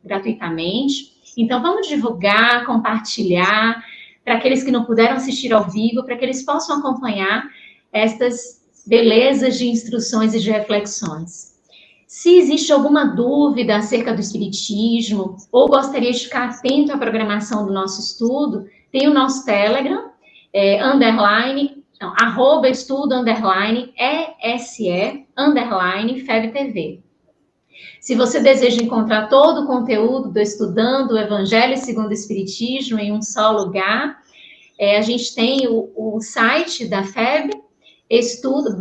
gratuitamente, Então, vamos divulgar, compartilhar, para aqueles que não puderam assistir ao vivo, para que eles possam acompanhar estas belezas de instruções e de reflexões. Se existe alguma dúvida acerca do Espiritismo, ou gostaria de ficar atento à programação do nosso estudo, tem o nosso Telegram, @estudo_ESE_FebTV. Se você deseja encontrar todo o conteúdo do Estudando o Evangelho segundo o Espiritismo em um só lugar, a gente tem o site da FEB, estudo-ESE.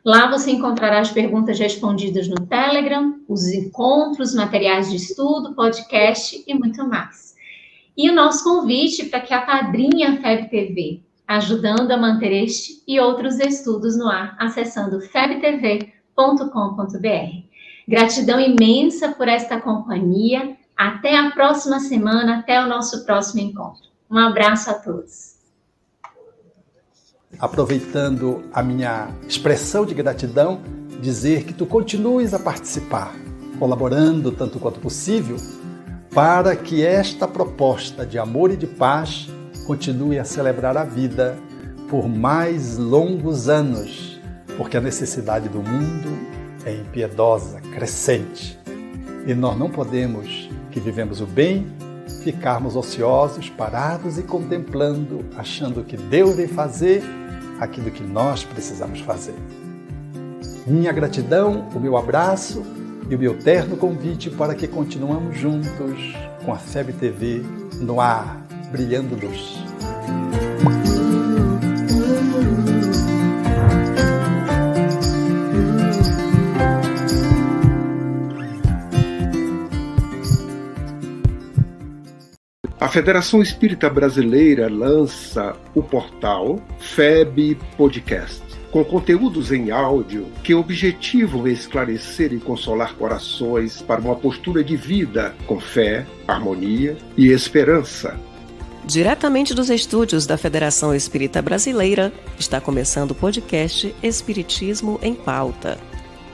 Lá você encontrará as perguntas respondidas no Telegram, os encontros, materiais de estudo, podcast e muito mais. E o nosso convite para que apadrinhe a FEB TV, ajudando a manter este e outros estudos no ar, acessando febtv.com.br. Gratidão imensa por esta companhia. Até a próxima semana, até o nosso próximo encontro. Um abraço a todos. Aproveitando a minha expressão de gratidão, dizer que tu continues a participar, colaborando tanto quanto possível, para que esta proposta de amor e de paz continue a celebrar a vida por mais longos anos, porque a necessidade do mundo é impiedosa, crescente. E nós não podemos, que vivemos o bem, ficarmos ociosos, parados e contemplando, achando que Deus vem fazer aquilo que nós precisamos fazer. Minha gratidão, o meu abraço e o meu terno convite para que continuamos juntos com a FEB TV no ar, brilhando luz. A Federação Espírita Brasileira lança o portal FEB Podcast, com conteúdos em áudio que objetivam esclarecer e consolar corações para uma postura de vida com fé, harmonia e esperança. Diretamente dos estúdios da Federação Espírita Brasileira, está começando o podcast Espiritismo em Pauta.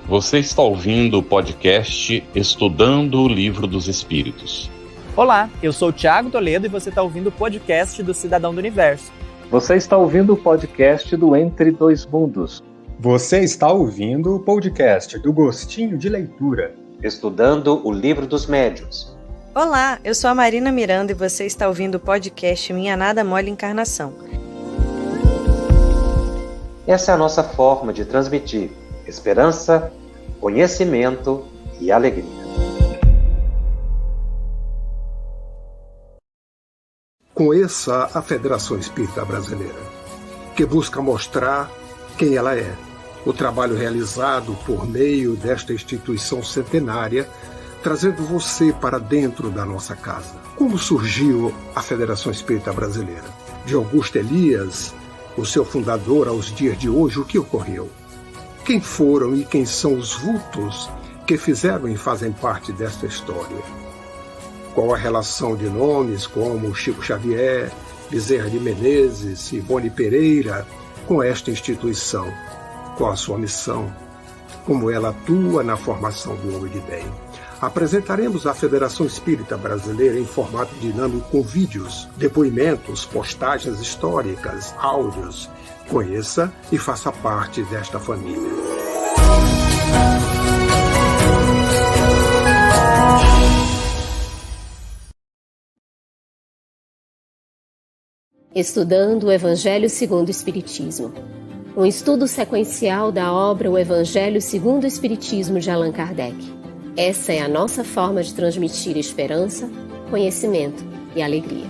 Você está ouvindo o podcast Estudando o Livro dos Espíritos. Olá, eu sou o Thiago Toledo e você está ouvindo o podcast do Cidadão do Universo. Você está ouvindo o podcast do Entre Dois Mundos. Você está ouvindo o podcast do Gostinho de Leitura. Estudando o Livro dos Médiuns. Olá, eu sou a Marina Miranda e você está ouvindo o podcast Minha Nada Mole Encarnação. Essa é a nossa forma de transmitir esperança, conhecimento e alegria. Conheça a Federação Espírita Brasileira, que busca mostrar quem ela é. O trabalho realizado por meio desta instituição centenária, trazendo você para dentro da nossa casa. Como surgiu a Federação Espírita Brasileira? De Augusto Elias, o seu fundador, aos dias de hoje, o que ocorreu? Quem foram e quem são os vultos que fizeram e fazem parte desta história? Qual a relação de nomes como Chico Xavier, Bezerra de Menezes e Boni Pereira com esta instituição? Qual a sua missão? Como ela atua na formação do homem de bem? Apresentaremos a Federação Espírita Brasileira em formato dinâmico com vídeos, depoimentos, postagens históricas, áudios. Conheça e faça parte desta família. Estudando o Evangelho segundo o Espiritismo. Um estudo sequencial da obra O Evangelho segundo o Espiritismo de Allan Kardec. Essa é a nossa forma de transmitir esperança, conhecimento e alegria.